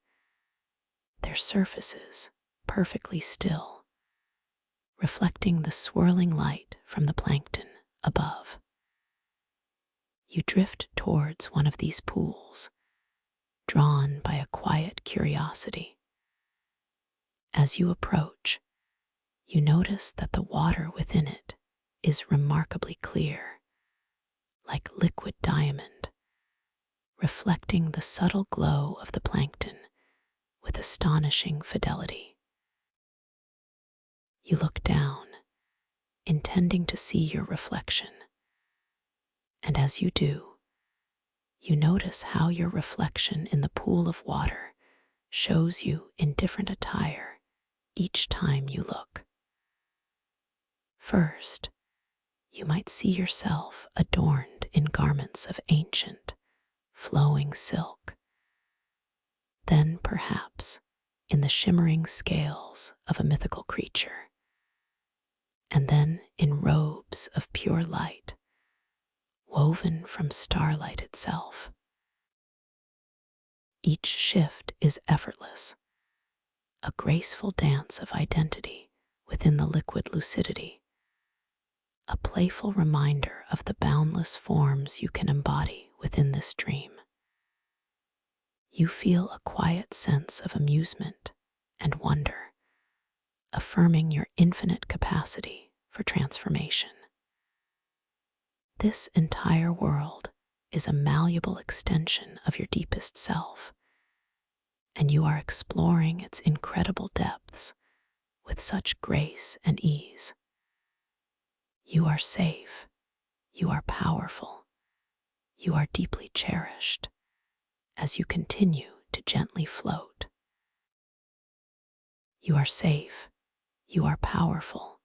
their surfaces perfectly still, reflecting the swirling light from the plankton above. You drift towards one of these pools, drawn by a quiet curiosity. As you approach, You notice that the water within it is remarkably clear, like liquid diamond, reflecting the subtle glow of the plankton with astonishing fidelity. You look down, intending to see your reflection, and as you do, you notice how your reflection in the pool of water shows you in different attire each time you look. First, you might see yourself adorned in garments of ancient, flowing silk. Then, perhaps, in the shimmering scales of a mythical creature. And then in robes of pure light, woven from starlight itself. Each shift is effortless, a graceful dance of identity within the liquid lucidity, a playful reminder of the boundless forms you can embody within this dream. You feel a quiet sense of amusement and wonder, affirming your infinite capacity for transformation. This entire world is a malleable extension of your deepest self, and you are exploring its incredible depths with such grace and ease. You are safe, you are powerful, you are deeply cherished as you continue to gently float. You are safe, you are powerful,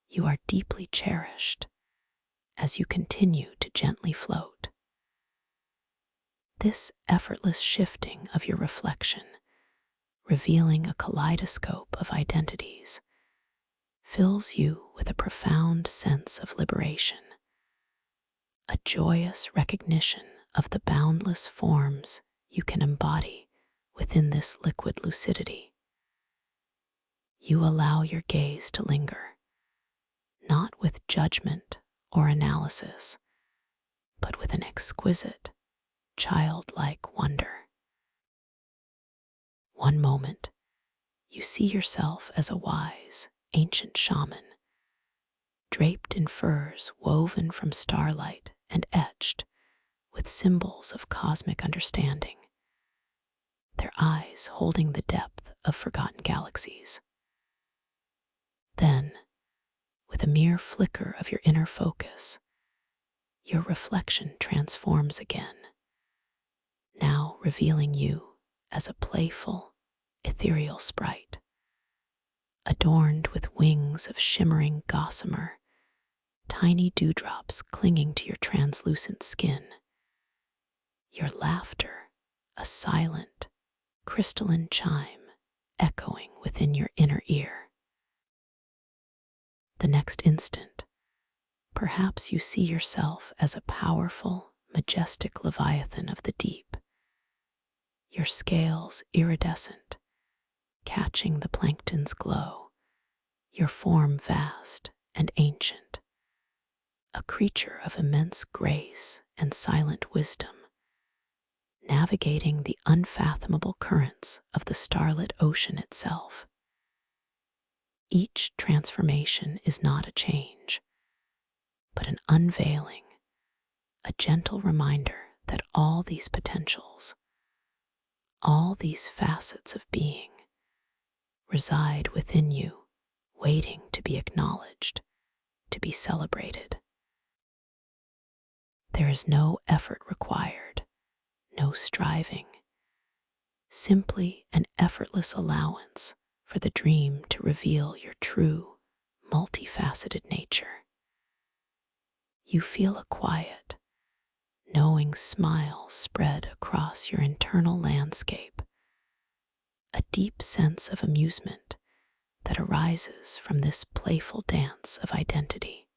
you are deeply cherished as you continue to gently float. This effortless shifting of your reflection, revealing a kaleidoscope of identities, fills you with a profound sense of liberation, a joyous recognition of the boundless forms you can embody within this liquid lucidity. You allow your gaze to linger, not with judgment or analysis, but with an exquisite, childlike wonder. One moment, you see yourself as a wise, ancient shaman, draped in furs woven from starlight and etched with symbols of cosmic understanding, their eyes holding the depth of forgotten galaxies. Then, with a mere flicker of your inner focus, your reflection transforms again, now revealing you as a playful, ethereal sprite, adorned with wings of shimmering gossamer, tiny dewdrops clinging to your translucent skin. Your laughter, a silent, crystalline chime echoing within your inner ear. The next instant, perhaps you see yourself as a powerful, majestic leviathan of the deep, your scales iridescent, catching the plankton's glow, your form vast and ancient, a creature of immense grace and silent wisdom, navigating the unfathomable currents of the starlit ocean itself. Each transformation is not a change, but an unveiling, a gentle reminder that all these potentials, all these facets of being, reside within you, waiting to be acknowledged, to be celebrated. There is no effort required, no striving, simply an effortless allowance for the dream to reveal your true, multifaceted nature. You feel a quiet, knowing smile spread across your internal landscape, a deep sense of amusement that arises from this playful dance of identity.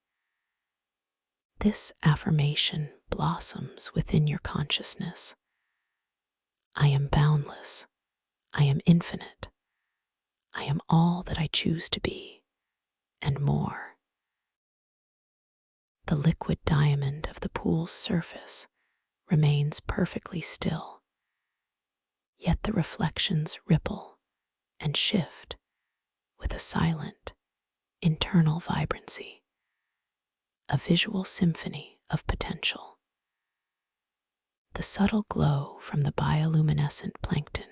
This affirmation blossoms within your consciousness. I am boundless. I am infinite. I am all that I choose to be, and more. The liquid diamond of the pool's surface remains perfectly still, yet the reflections ripple and shift with a silent internal vibrancy, a visual symphony of potential. The subtle glow from the bioluminescent plankton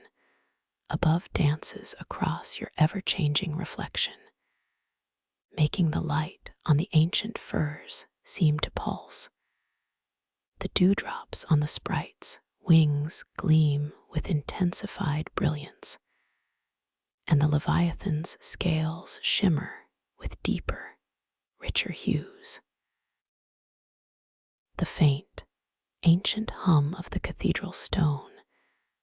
above dances across your ever-changing reflection, making the light on the ancient firs seem to pulse. The dewdrops on the sprite's wings gleam with intensified brilliance, and the leviathan's scales shimmer with deeper, richer hues. The faint, ancient hum of the cathedral stone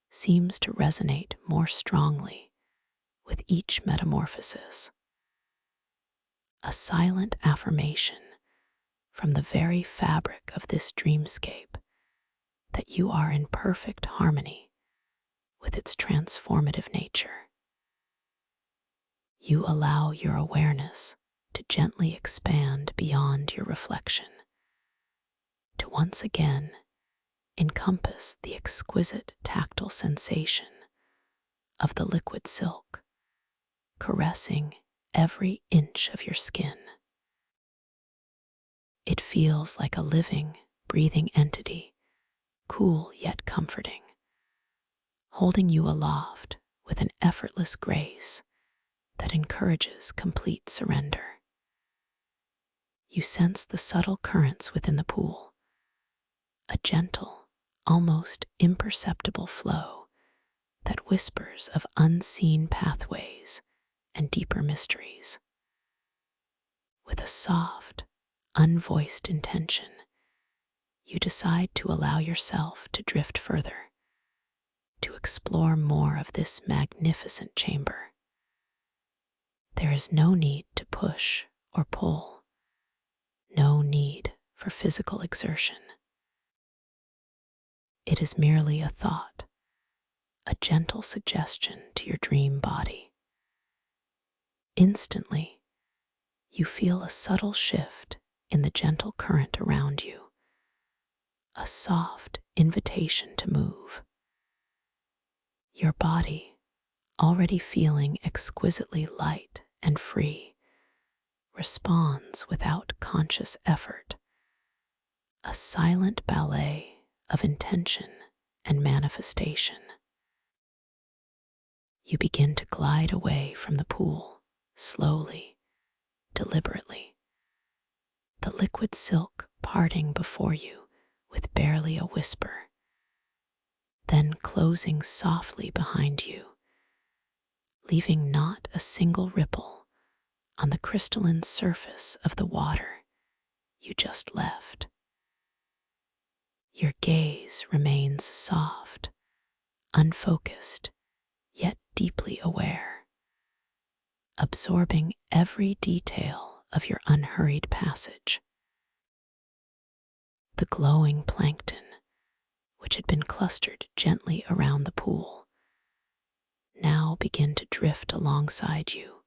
seems to resonate more strongly with each metamorphosis, a silent affirmation from the very fabric of this dreamscape that you are in perfect harmony with its transformative nature. You allow your awareness to gently expand beyond your reflection, to once again encompass the exquisite tactile sensation of the liquid silk, caressing every inch of your skin. It feels like a living, breathing entity, cool yet comforting, holding you aloft with an effortless grace that encourages complete surrender. You sense the subtle currents within the pool, a gentle, almost imperceptible flow that whispers of unseen pathways and deeper mysteries. With a soft, unvoiced intention, you decide to allow yourself to drift further, to explore more of this magnificent chamber. There is no need to push or pull, no need for physical exertion. It is merely a thought, a gentle suggestion to your dream body. Instantly, you feel a subtle shift in the gentle current around you, a soft invitation to move. Your body, already feeling exquisitely light and free, responds without conscious effort, a silent ballet of intention and manifestation. You begin to glide away from the pool, slowly, deliberately, the liquid silk parting before you with barely a whisper, then closing softly behind you, leaving not a single ripple on the crystalline surface of the water you just left. Your gaze remains soft, unfocused, yet deeply aware, absorbing every detail of your unhurried passage. The glowing plankton, which had been clustered gently around the pool, now begin to drift alongside you,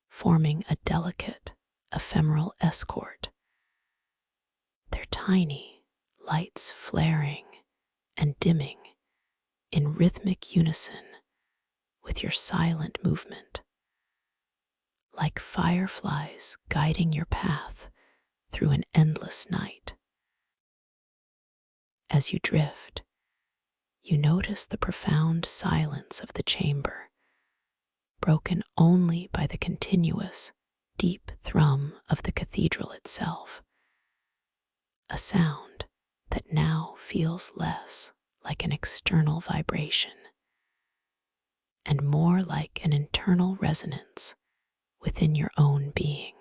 forming a delicate, ephemeral escort. Their tiny lights flaring and dimming in rhythmic unison with your silent movement, like fireflies guiding your path through an endless night. As you drift, you notice the profound silence of the chamber, broken only by the continuous, deep thrum of the cathedral itself, a sound that now feels less like an external vibration and more like an internal resonance within your own being.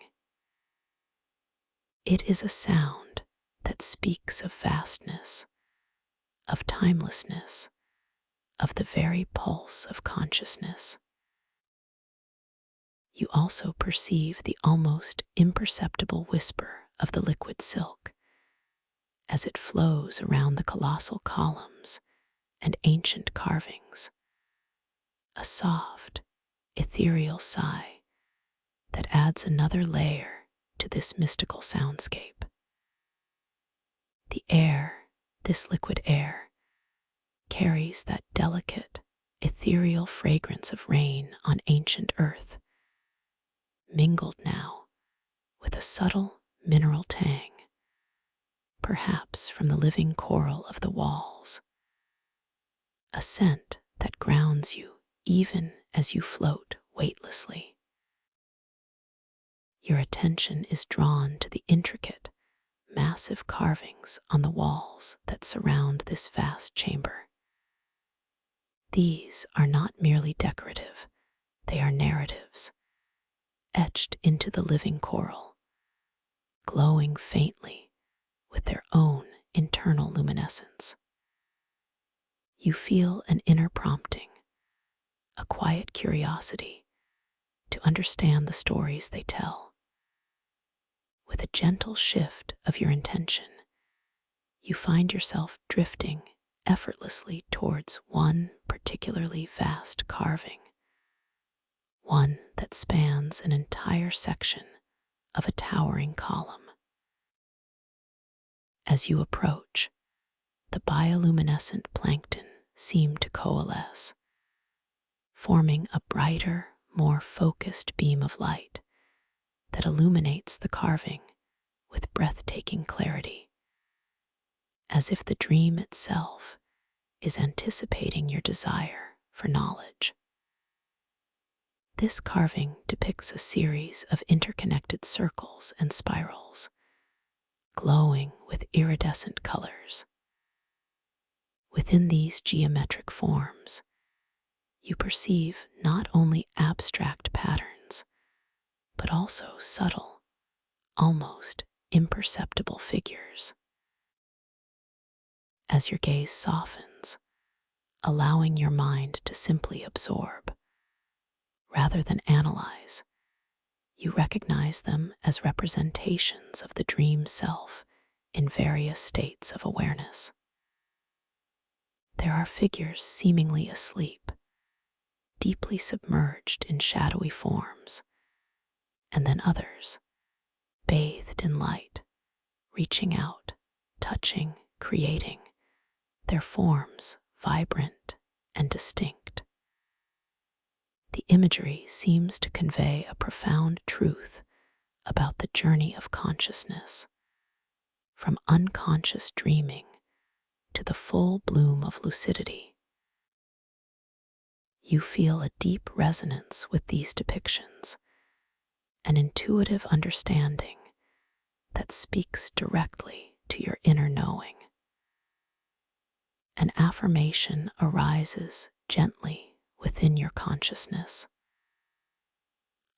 It is a sound that speaks of vastness, of timelessness, of the very pulse of consciousness. You also perceive the almost imperceptible whisper of the liquid silk as it flows around the colossal columns and ancient carvings, a soft, ethereal sigh that adds another layer to this mystical soundscape. The air, this liquid air, carries that delicate, ethereal fragrance of rain on ancient earth, mingled now with a subtle mineral tang, perhaps from the living coral of the walls, a scent that grounds you even as you float weightlessly. Your attention is drawn to the intricate, massive carvings on the walls that surround this vast chamber. These are not merely decorative, they are narratives, etched into the living coral, glowing faintly with their own internal luminescence. You feel an inner prompting, a quiet curiosity to understand the stories they tell. With a gentle shift of your intention, you find yourself drifting effortlessly towards one particularly vast carving, one that spans an entire section of a towering column. As you approach, the bioluminescent plankton seem to coalesce, forming a brighter, more focused beam of light that illuminates the carving with breathtaking clarity, as if the dream itself is anticipating your desire for knowledge. This carving depicts a series of interconnected circles and spirals, glowing with iridescent colors. Within these geometric forms, you perceive not only abstract patterns, but also subtle, almost imperceptible figures. As your gaze softens, allowing your mind to simply absorb, rather than analyze, you recognize them as representations of the dream self in various states of awareness. There are figures seemingly asleep, deeply submerged in shadowy forms, and then others, bathed in light, reaching out, touching, creating, their forms vibrant and distinct. The imagery seems to convey a profound truth about the journey of consciousness, from unconscious dreaming to the full bloom of lucidity. You feel a deep resonance with these depictions, an intuitive understanding that speaks directly to your inner knowing. An affirmation arises gently within your consciousness.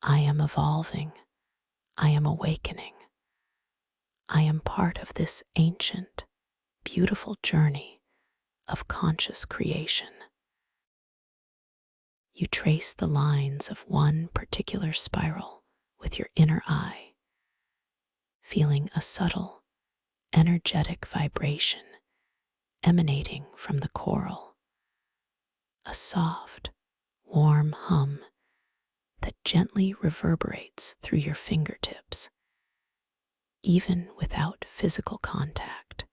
I am evolving. I am awakening. I am part of this ancient, beautiful journey of conscious creation. You trace the lines of one particular spiral with your inner eye, feeling a subtle, energetic vibration emanating from the coral, a soft, warm hum that gently reverberates through your fingertips, even without physical contact.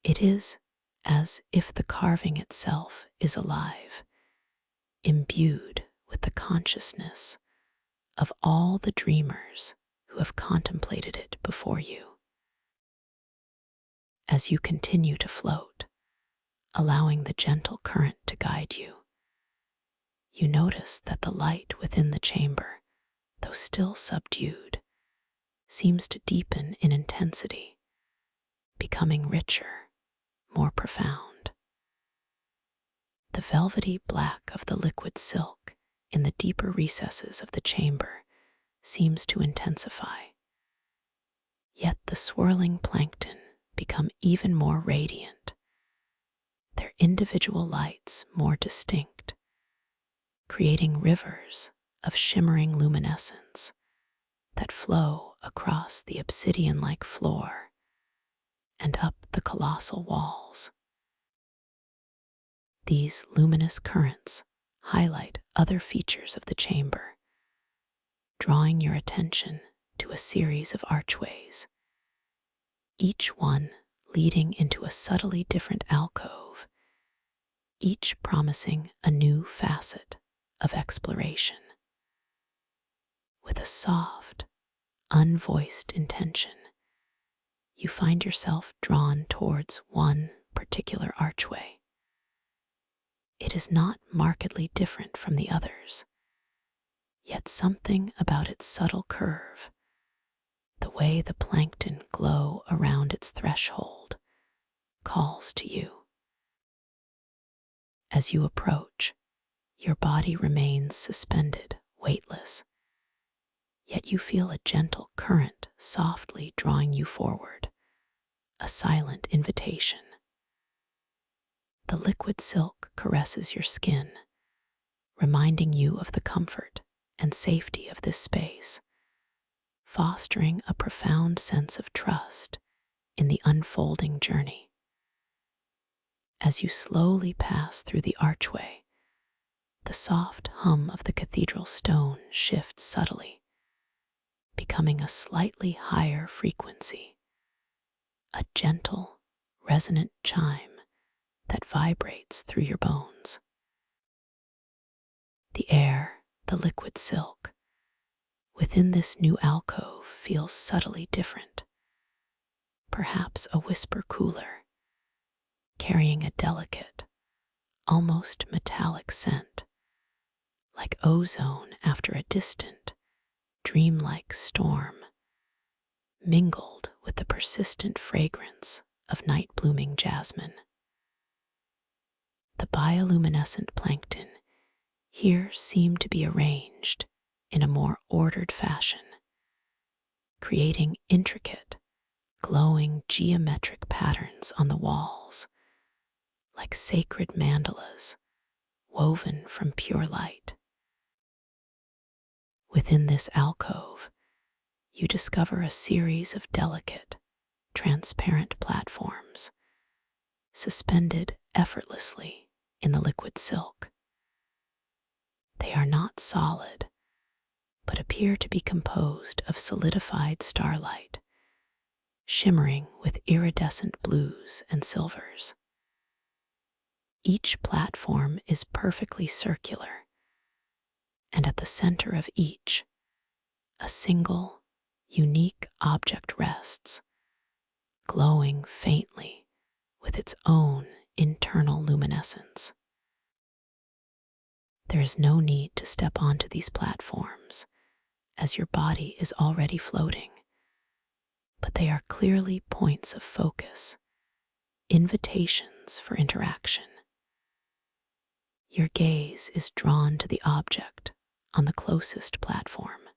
It is as if the carving itself is alive, imbued with the consciousness of all the dreamers who have contemplated it before you. As you continue to float, allowing the gentle current to guide you, you notice that the light within the chamber, though still subdued, seems to deepen in intensity, becoming richer, more profound. The velvety black of the liquid silk in the deeper recesses of the chamber seems to intensify, yet the swirling plankton become even more radiant, their individual lights more distinct, creating rivers of shimmering luminescence that flow across the obsidian-like floor and up the colossal walls. These luminous currents highlight other features of the chamber, drawing your attention to a series of archways, each one leading into a subtly different alcove, each promising a new facet of exploration. With a soft, unvoiced intention, you find yourself drawn towards one particular archway. It is not markedly different from the others, yet something about its subtle curve, the way the plankton glow around its threshold, calls to you. As you approach, your body remains suspended, weightless, yet you feel a gentle current softly drawing you forward, a silent invitation. The liquid silk caresses your skin, reminding you of the comfort and safety of this space, fostering a profound sense of trust in the unfolding journey. As you slowly pass through the archway, the soft hum of the cathedral stone shifts subtly, becoming a slightly higher frequency, a gentle, resonant chime that vibrates through your bones. The air, the liquid silk, within this new alcove feels subtly different, perhaps a whisper cooler, carrying a delicate, almost metallic scent, like ozone after a distant, dreamlike storm, mingled with the persistent fragrance of night-blooming jasmine. The bioluminescent plankton here seem to be arranged in a more ordered fashion, creating intricate, glowing geometric patterns on the walls, like sacred mandalas woven from pure light. Within this alcove, you discover a series of delicate, transparent platforms, suspended effortlessly in the liquid silk. They are not solid, but appear to be composed of solidified starlight, shimmering with iridescent blues and silvers. Each platform is perfectly circular, and at the center of each, a single, unique object rests, glowing faintly with its own internal luminescence. There is no need to step onto these platforms, as your body is already floating, but they are clearly points of focus, invitations for interaction. Your gaze is drawn to the object on the closest platform.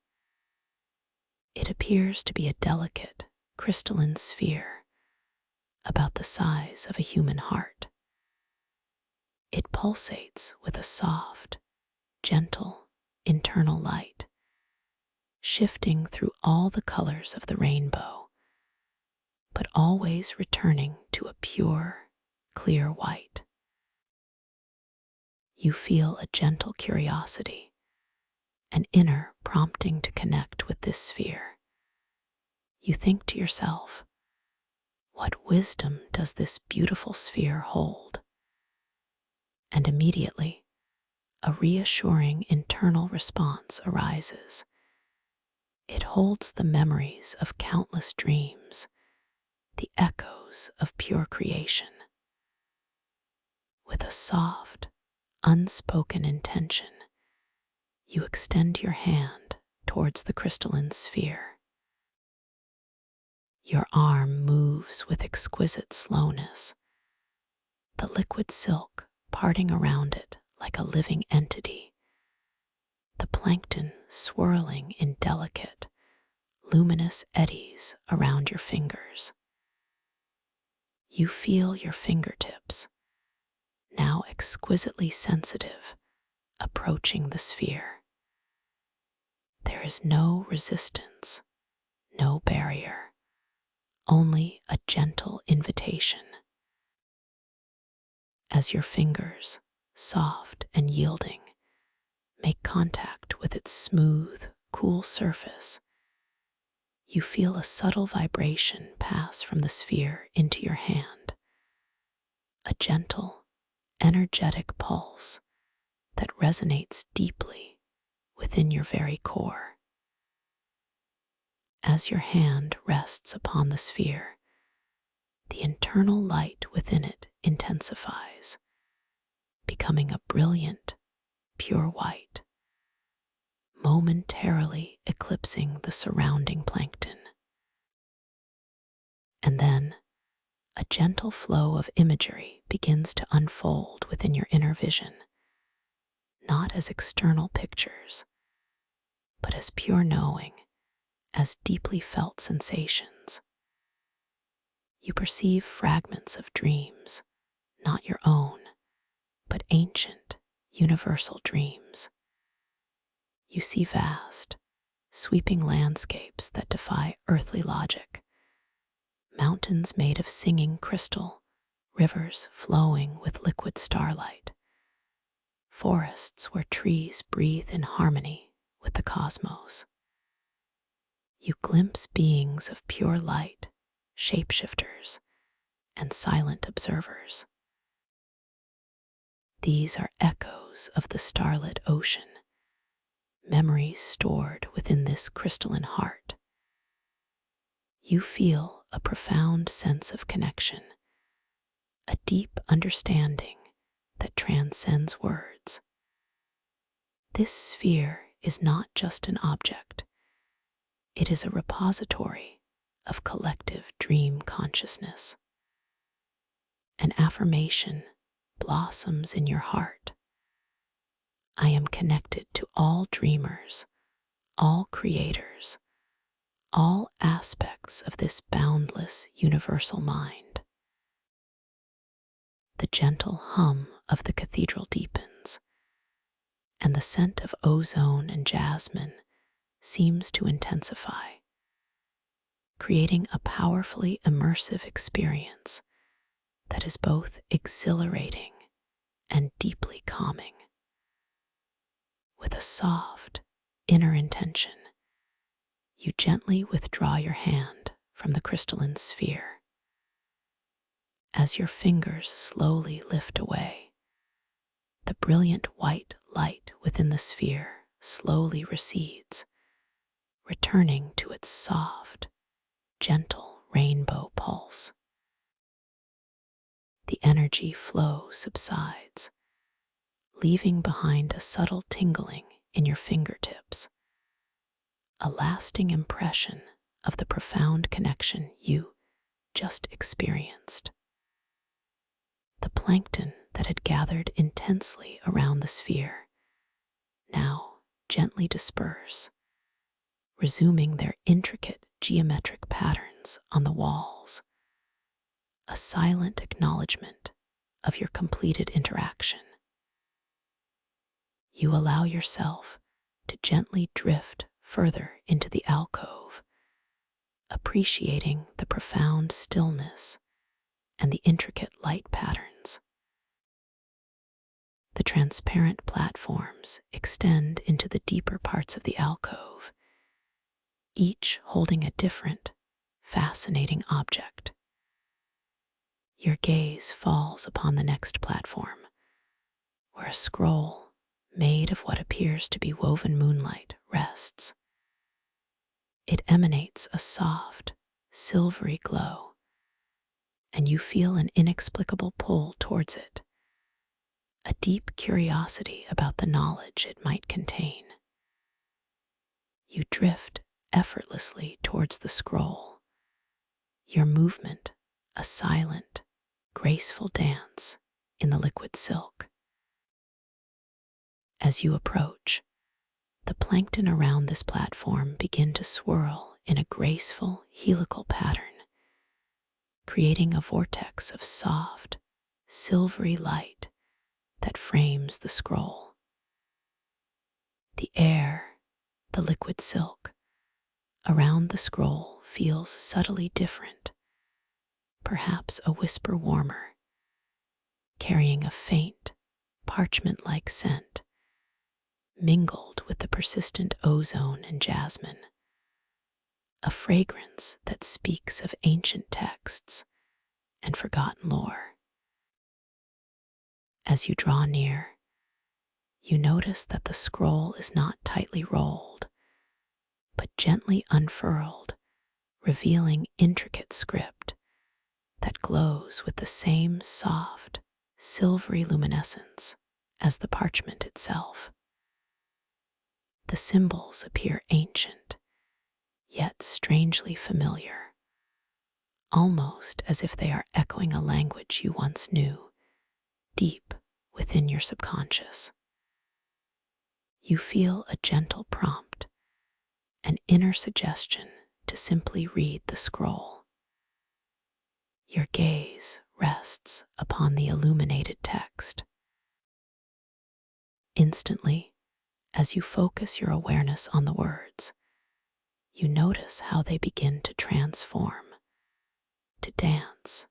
It appears to be a delicate, crystalline sphere about the size of a human heart. It pulsates with a soft, gentle, internal light, shifting through all the colors of the rainbow, but always returning to a pure, clear white. You feel a gentle curiosity, an inner prompting to connect with this sphere. You think to yourself, what wisdom does this beautiful sphere hold? And immediately, a reassuring internal response arises. It holds the memories of countless dreams, the echoes of pure creation. With a soft, unspoken intention, you extend your hand towards the crystalline sphere. Your arm moves with exquisite slowness, the liquid silk parting around it like a living entity, the plankton swirling in delicate, luminous eddies around your fingers. You feel your fingertips, now exquisitely sensitive, approaching the sphere. There is no resistance, no barrier, only a gentle invitation. As your fingers, soft and yielding, make contact with its smooth, cool surface, you feel a subtle vibration pass from the sphere into your hand, a gentle, energetic pulse that resonates deeply within your very core. As your hand rests upon the sphere, the internal light within it intensifies, becoming a brilliant, pure white, momentarily eclipsing the surrounding plankton. And then, a gentle flow of imagery begins to unfold within your inner vision, not as external pictures, but as pure knowing, as deeply felt sensations. You perceive fragments of dreams, not your own, but ancient, universal dreams. You see vast, sweeping landscapes that defy earthly logic, mountains made of singing crystal, rivers flowing with liquid starlight, forests where trees breathe in harmony with the cosmos. You glimpse beings of pure light, shapeshifters, and silent observers. These are echoes of the starlit ocean, memories stored within this crystalline heart. You feel a profound sense of connection, a deep understanding that transcends words. This sphere is not just an object, it is a repository of collective dream consciousness. An affirmation blossoms in your heart. I am connected to all dreamers, all creators, all aspects of this boundless universal mind. The gentle hum of the cathedral deepens, and the scent of ozone and jasmine seems to intensify, creating a powerfully immersive experience that is both exhilarating and deeply calming. With a soft, inner intention, you gently withdraw your hand from the crystalline sphere. As your fingers slowly lift away, the brilliant white light within the sphere slowly recedes, returning to its soft, gentle rainbow pulse. The energy flow subsides, leaving behind a subtle tingling in your fingertips, a lasting impression of the profound connection you just experienced. The plankton that had gathered intensely around the sphere now gently disperse, resuming their intricate geometric patterns on the walls, a silent acknowledgement of your completed interaction. You allow yourself to gently drift further into the alcove, appreciating the profound stillness and the intricate light patterns. The transparent platforms extend into the deeper parts of the alcove, each holding a different, fascinating object. Your gaze falls upon the next platform, where a scroll made of what appears to be woven moonlight rests. It emanates a soft, silvery glow, and you feel an inexplicable pull towards it, a deep curiosity about the knowledge it might contain. You drift effortlessly towards the scroll, your movement a silent, graceful dance in the liquid silk. As you approach, the plankton around this platform begin to swirl in a graceful helical pattern, creating a vortex of soft, silvery light that frames the scroll. The air, the liquid silk, around the scroll feels subtly different, perhaps a whisper warmer, carrying a faint, parchment-like scent, mingled with the persistent ozone and jasmine, a fragrance that speaks of ancient texts and forgotten lore. As you draw near, you notice that the scroll is not tightly rolled, but gently unfurled revealing intricate script that glows with the same soft, silvery luminescence as the parchment itself. The symbols appear ancient, yet strangely familiar, almost as if they are echoing a language you once knew deep within your subconscious. You feel a gentle prompt, an inner suggestion to simply read the scroll. Your gaze rests upon the illuminated text. Instantly, as you focus your awareness on the words, you notice how they begin to transform, to dance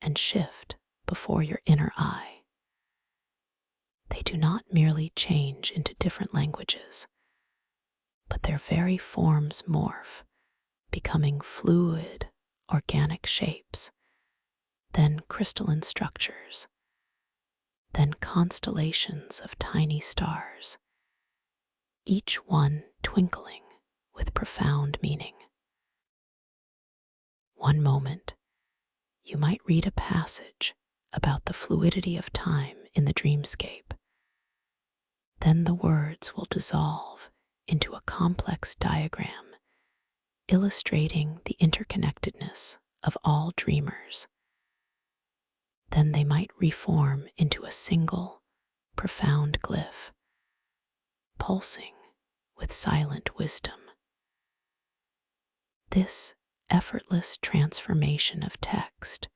and shift before your inner eye. They do not merely change into different languages, but their very forms morph, becoming fluid, organic shapes, then crystalline structures, then constellations of tiny stars, each one twinkling with profound meaning. One moment, you might read a passage about the fluidity of time in the dreamscape. Then the words will dissolve into a complex diagram illustrating the interconnectedness of all dreamers. Then they might reform into a single, profound glyph, pulsing with silent wisdom. This effortless transformation of text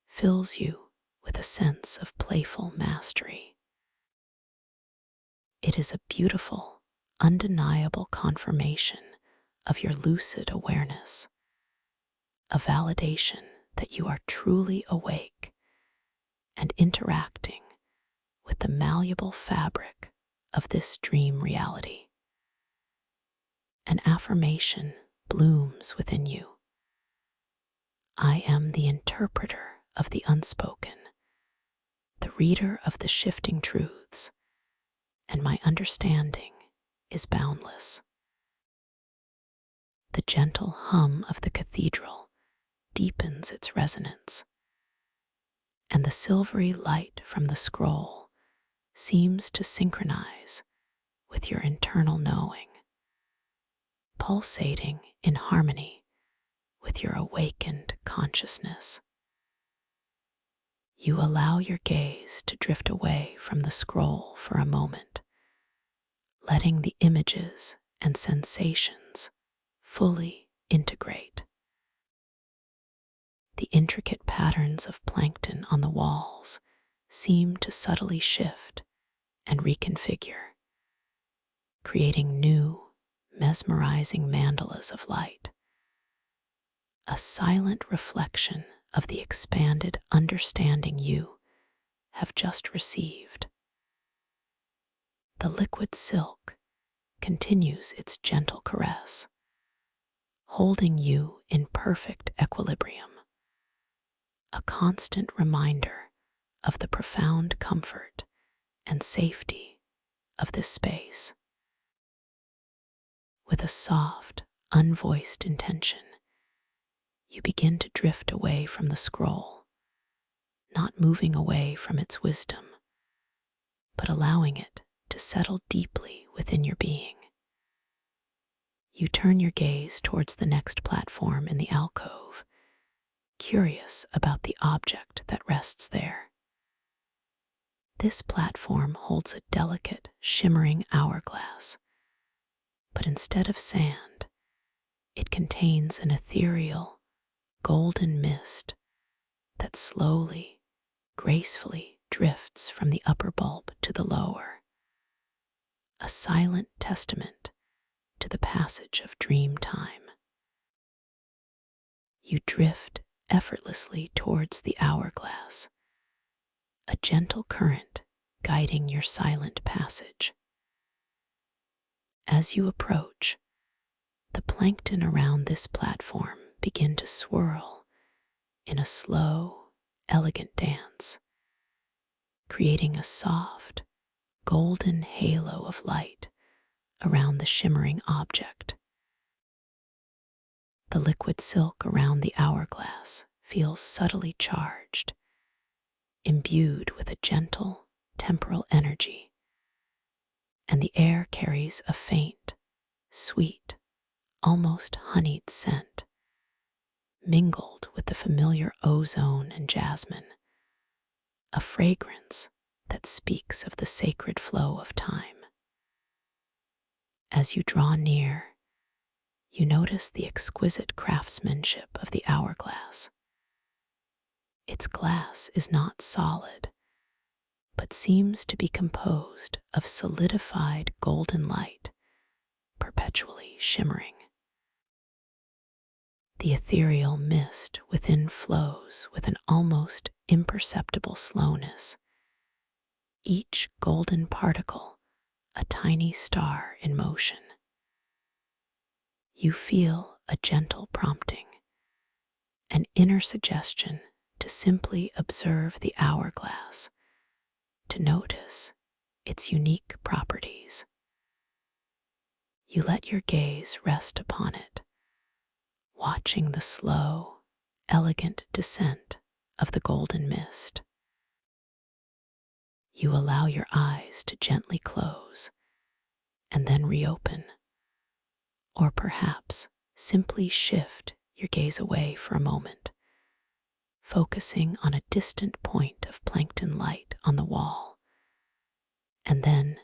fills you with a sense of playful mastery. It is a beautiful, undeniable confirmation of your lucid awareness, a validation that you are truly awake and interacting with the malleable fabric of this dream reality. An affirmation blooms within you. I am the interpreter of the unspoken, the reader of the shifting truths, and my understanding is boundless. The gentle hum of the cathedral deepens its resonance, and the silvery light from the scroll seems to synchronize with your internal knowing, pulsating in harmony with your awakened consciousness. You allow your gaze to drift away from the scroll for a moment, letting the images and sensations fully integrate. The intricate patterns of plankton on the walls seem to subtly shift and reconfigure, creating new, mesmerizing mandalas of light, a silent reflection of the expanded understanding you have just received. The liquid silk continues its gentle caress, holding you in perfect equilibrium, a constant reminder of the profound comfort and safety of this space. With a soft, unvoiced intention, you begin to drift away from the scroll, not moving away from its wisdom, but allowing it to settle deeply within your being. You turn your gaze towards the next platform in the alcove, curious about the object that rests there. This platform holds a delicate, shimmering hourglass, but instead of sand, it contains an ethereal, golden mist that slowly, gracefully drifts from the upper bulb to the lower, a silent testament to the passage of dream time. You drift effortlessly towards the hourglass, a gentle current guiding your silent passage. As you approach, the plankton around this platform begin to swirl in a slow, elegant dance, creating a soft, golden halo of light around the shimmering object. The liquid silk around the hourglass feels subtly charged, imbued with a gentle, temporal energy, and the air carries a faint, sweet, almost honeyed scent, mingled with the familiar ozone and jasmine, a fragrance that speaks of the sacred flow of time. As you draw near, you notice the exquisite craftsmanship of the hourglass. Its glass is not solid, but seems to be composed of solidified golden light, perpetually shimmering. The ethereal mist within flows with an almost imperceptible slowness, each golden particle a tiny star in motion. You feel a gentle prompting, an inner suggestion to simply observe the hourglass, to notice its unique properties. You let your gaze rest upon it, watching the slow, elegant descent of the golden mist. You allow your eyes to gently close and then reopen, or perhaps simply shift your gaze away for a moment, focusing on a distant point of plankton light on the wall, and then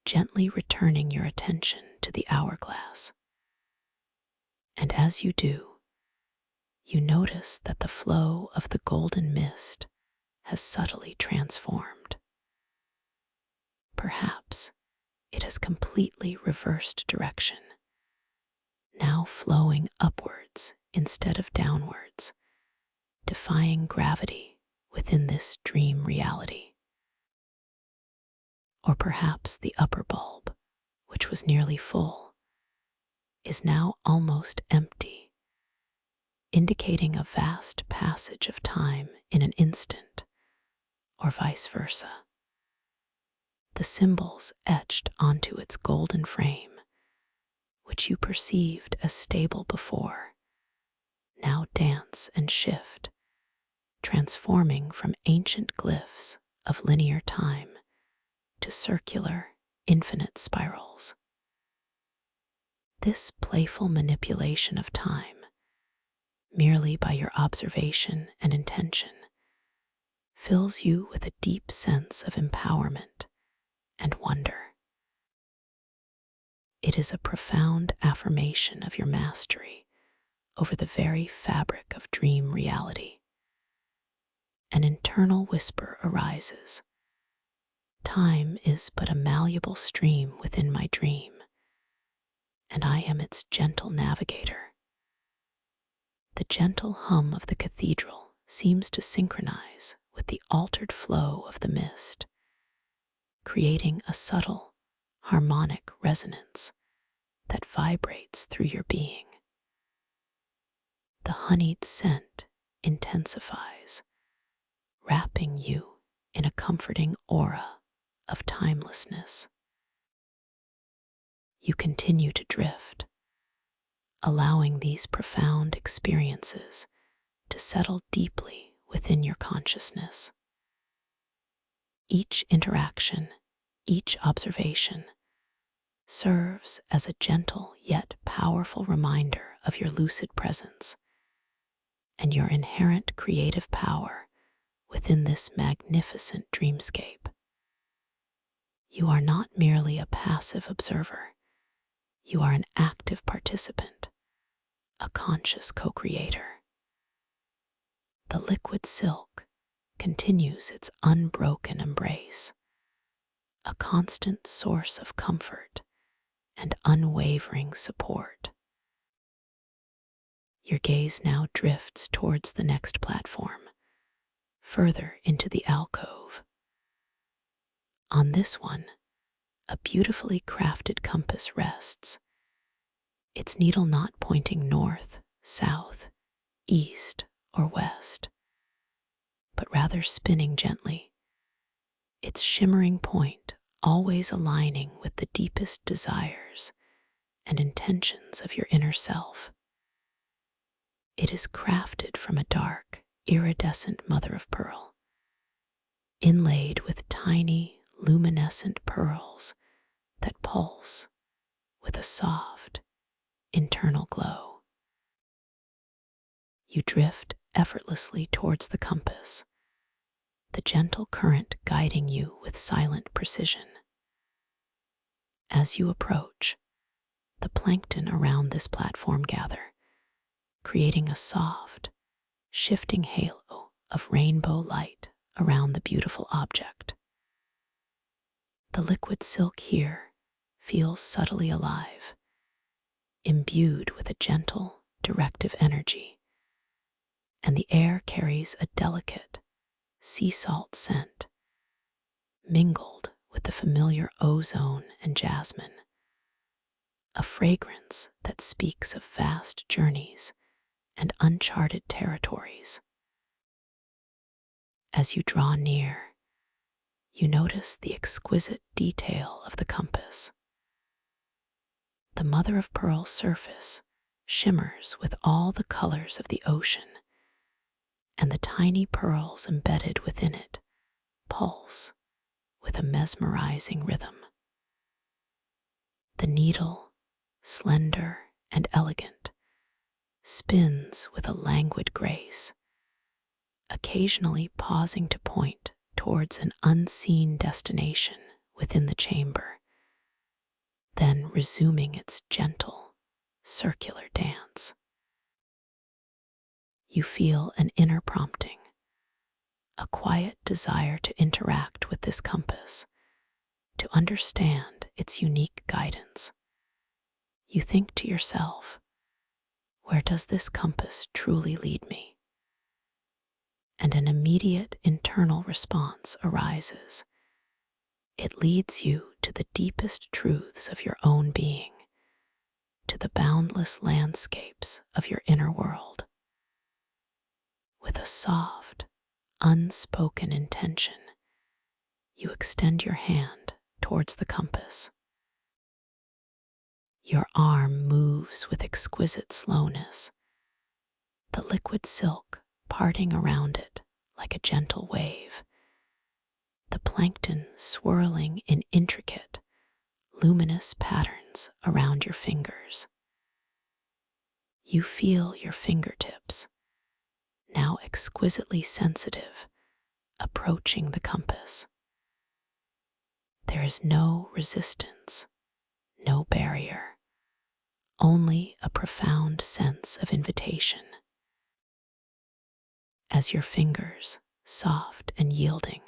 gently returning your attention to the hourglass. And as you do, you notice that the flow of the golden mist has subtly transformed. Perhaps it has completely reversed direction, now flowing upwards instead of downwards, defying gravity within this dream reality. Or perhaps the upper bulb, which was nearly full, is now almost empty, indicating a vast passage of time in an instant, or vice versa. The symbols etched onto its golden frame, which you perceived as stable before, now dance and shift, transforming from ancient glyphs of linear time to circular, infinite spirals. This playful manipulation of time, merely by your observation and intention, fills you with a deep sense of empowerment and wonder. It is a profound affirmation of your mastery over the very fabric of dream reality. An internal whisper arises. Time is but a malleable stream within my dream, and I am its gentle navigator. The gentle hum of the cathedral seems to synchronize with the altered flow of the mist, creating a subtle, harmonic resonance that vibrates through your being. The honeyed scent intensifies, wrapping you in a comforting aura of timelessness. You continue to drift, allowing these profound experiences to settle deeply within your consciousness. Each interaction, each observation, serves as a gentle yet powerful reminder of your lucid presence and your inherent creative power within this magnificent dreamscape. You are not merely a passive observer. You are an active participant, a conscious co-creator. The liquid silk continues its unbroken embrace, a constant source of comfort and unwavering support. Your gaze now drifts towards the next platform, further into the alcove. On this one, a beautifully crafted compass rests, its needle not pointing north, south, east, or west, but rather spinning gently, its shimmering point always aligning with the deepest desires and intentions of your inner self. It is crafted from a dark, iridescent mother of pearl, inlaid with tiny, luminescent pearls that pulse with a soft, internal glow. You drift effortlessly towards the compass, the gentle current guiding you with silent precision. As you approach, the plankton around this platform gather, creating a soft, shifting halo of rainbow light around the beautiful object. The liquid silk here feels subtly alive, imbued with a gentle, directive energy, and the air carries a delicate, sea salt scent, mingled with the familiar ozone and jasmine, a fragrance that speaks of vast journeys and uncharted territories. As you draw near, you notice the exquisite detail of the compass. The mother of pearl surface shimmers with all the colors of the ocean, and the tiny pearls embedded within it pulse with a mesmerizing rhythm. The needle, slender and elegant, spins with a languid grace, occasionally pausing to point towards an unseen destination within the chamber, then resuming its gentle, circular dance. You feel an inner prompting, a quiet desire to interact with this compass, to understand its unique guidance. You think to yourself, where does this compass truly lead me? And an immediate internal response arises. It leads you to the deepest truths of your own being, to the boundless landscapes of your inner world. With a soft, unspoken intention, you extend your hand towards the compass. Your arm moves with exquisite slowness, the liquid silk parting around it like a gentle wave, the plankton swirling in intricate, luminous patterns around your fingers. You feel your fingertips, now exquisitely sensitive, approaching the compass. There is no resistance, no barrier, only a profound sense of invitation. As your fingers, soft and yielding,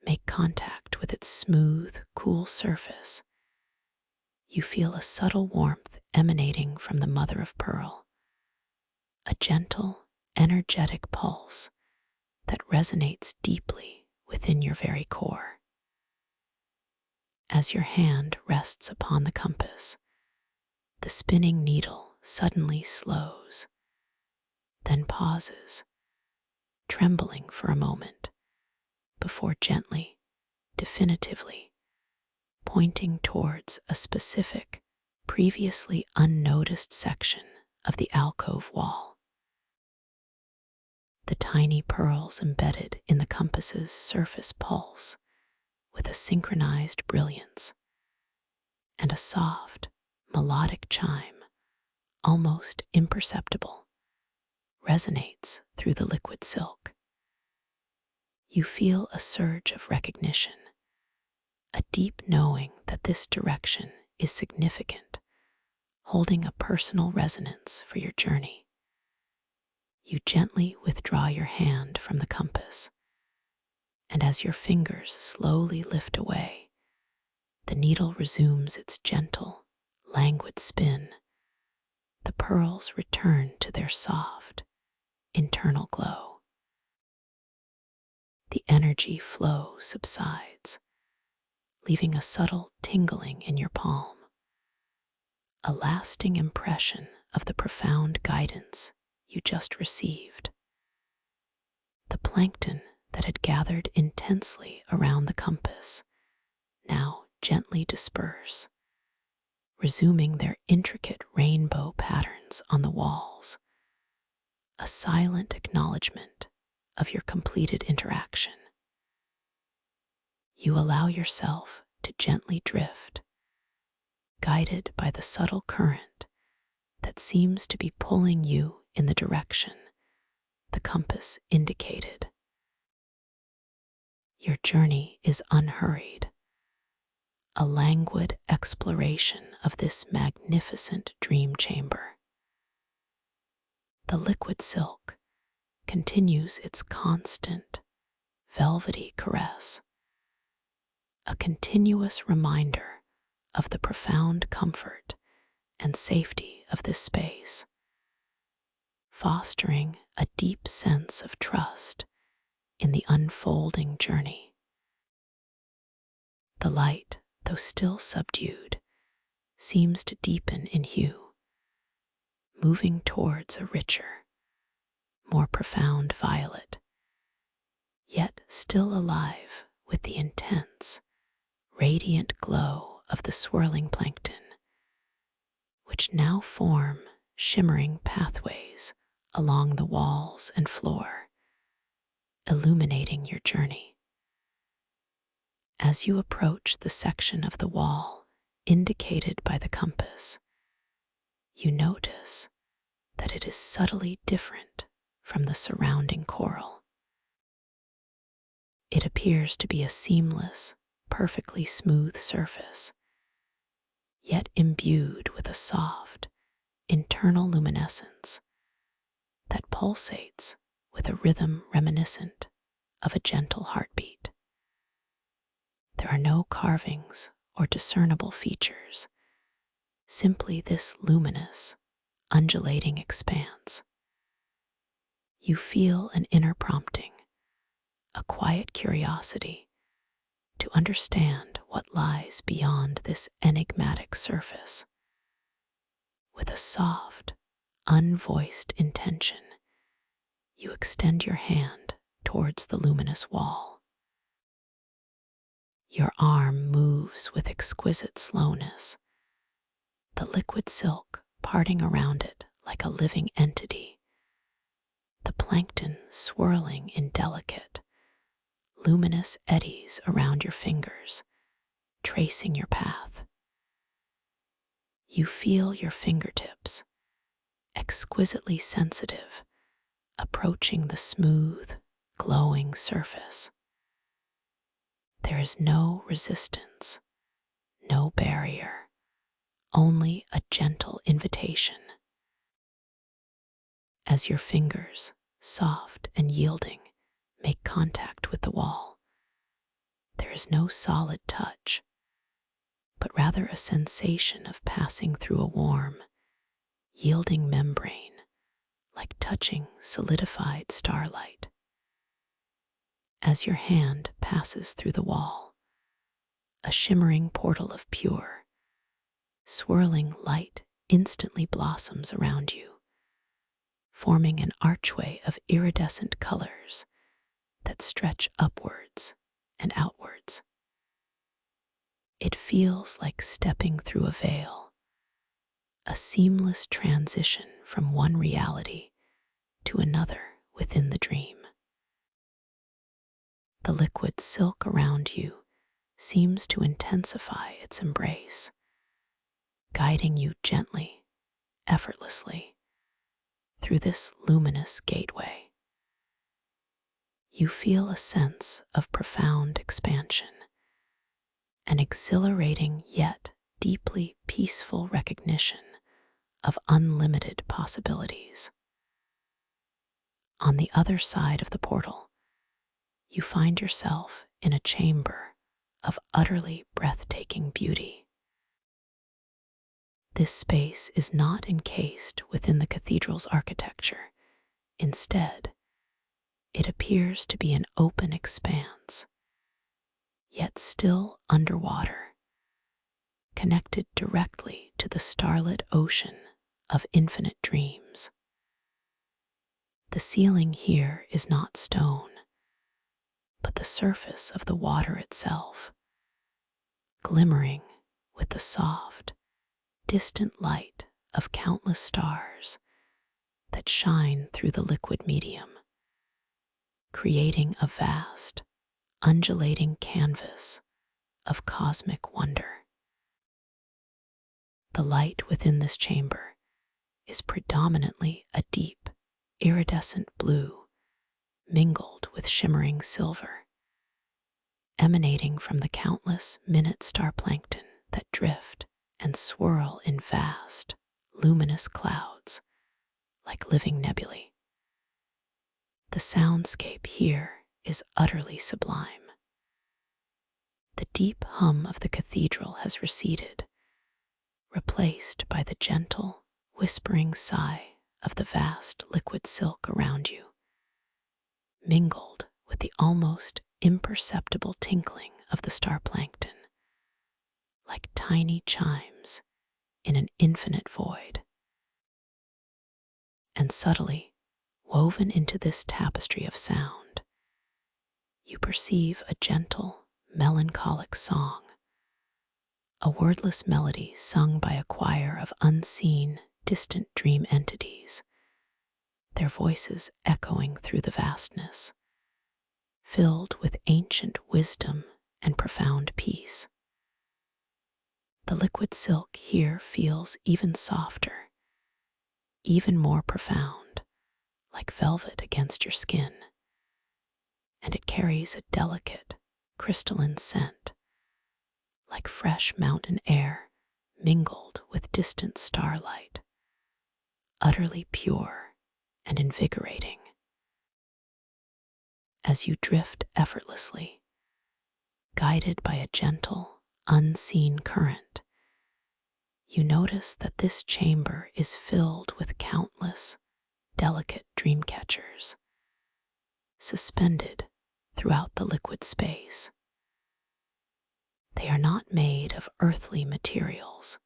make contact with its smooth, cool surface, you feel a subtle warmth emanating from the mother of pearl, a gentle, energetic pulse that resonates deeply within your very core. As your hand rests upon the compass, the spinning needle suddenly slows, then pauses, trembling for a moment, before gently, definitively, pointing towards a specific, previously unnoticed section of the alcove wall. The tiny pearls embedded in the compass's surface pulse with a synchronized brilliance, and a soft, melodic chime, almost imperceptible, resonates through the liquid silk. You feel a surge of recognition, a deep knowing that this direction is significant, holding a personal resonance for your journey. You gently withdraw your hand from the compass, and as your fingers slowly lift away, the needle resumes its gentle, languid spin. The pearls return to their soft, internal glow. The energy flow subsides, leaving a subtle tingling in your palm, a lasting impression of the profound guidance you just received. The plankton that had gathered intensely around the compass now gently disperse, resuming their intricate rainbow patterns on the walls, a silent acknowledgement of your completed interaction. You allow yourself to gently drift, guided by the subtle current that seems to be pulling you in the direction the compass indicated. Your journey is unhurried, a languid exploration of this magnificent dream chamber. The liquid silk continues its constant, velvety caress, a continuous reminder of the profound comfort and safety of this space, fostering a deep sense of trust in the unfolding journey. The light, though still subdued, seems to deepen in hue, moving towards a richer, more profound violet, yet still alive with the intense, radiant glow of the swirling plankton, which now form shimmering pathways along the walls and floor, illuminating your journey. As you approach the section of the wall indicated by the compass, you notice that it is subtly different from the surrounding coral. It appears to be a seamless, perfectly smooth surface, yet imbued with a soft, internal luminescence that pulsates with a rhythm reminiscent of a gentle heartbeat. There are no carvings or discernible features, simply this luminous, undulating expanse. You feel an inner prompting, a quiet curiosity to understand what lies beyond this enigmatic surface. With a soft, unvoiced intention, you extend your hand towards the luminous wall. Your arm moves with exquisite slowness, the liquid silk parting around it like a living entity, the plankton swirling in delicate, luminous eddies around your fingers, tracing your path. You feel your fingertips, exquisitely sensitive, approaching the smooth, glowing surface. There is no resistance, no barrier, only a gentle invitation. As your fingers, soft and yielding, make contact with the wall, there is no solid touch, but rather a sensation of passing through a warm, yielding membrane, like touching solidified starlight. As your hand passes through the wall, a shimmering portal of pure, swirling light instantly blossoms around you, forming an archway of iridescent colors that stretch upwards and outwards. It feels like stepping through a veil, a seamless transition from one reality to another within the dream. The liquid silk around you seems to intensify its embrace, guiding you gently, effortlessly, through this luminous gateway. You feel a sense of profound expansion, an exhilarating yet deeply peaceful recognition of unlimited possibilities. On the other side of the portal, you find yourself in a chamber of utterly breathtaking beauty. This space is not encased within the cathedral's architecture. Instead, it appears to be an open expanse, yet still underwater, connected directly to the starlit ocean of infinite dreams. The ceiling here is not stone, but the surface of the water itself, glimmering with the soft, distant light of countless stars that shine through the liquid medium, creating a vast, undulating canvas of cosmic wonder. The light within this chamber is predominantly a deep, iridescent blue mingled with shimmering silver, emanating from the countless minute star plankton that drift and swirl in vast, luminous clouds like living nebulae. The soundscape here is utterly sublime. The deep hum of the cathedral has receded, replaced by the gentle, whispering sigh of the vast liquid silk around you, mingled with the almost imperceptible tinkling of the star plankton, like tiny chimes in an infinite void. And subtly, woven into this tapestry of sound, you perceive a gentle, melancholic song, a wordless melody sung by a choir of unseen, distant dream entities, their voices echoing through the vastness, filled with ancient wisdom and profound peace. The liquid silk here feels even softer, even more profound, like velvet against your skin, and it carries a delicate, crystalline scent, like fresh mountain air mingled with distant starlight, utterly pure and invigorating. As you drift effortlessly, guided by a gentle, unseen current, you notice that this chamber is filled with countless, delicate dream catchers, suspended throughout the liquid space. They are not made of earthly materials,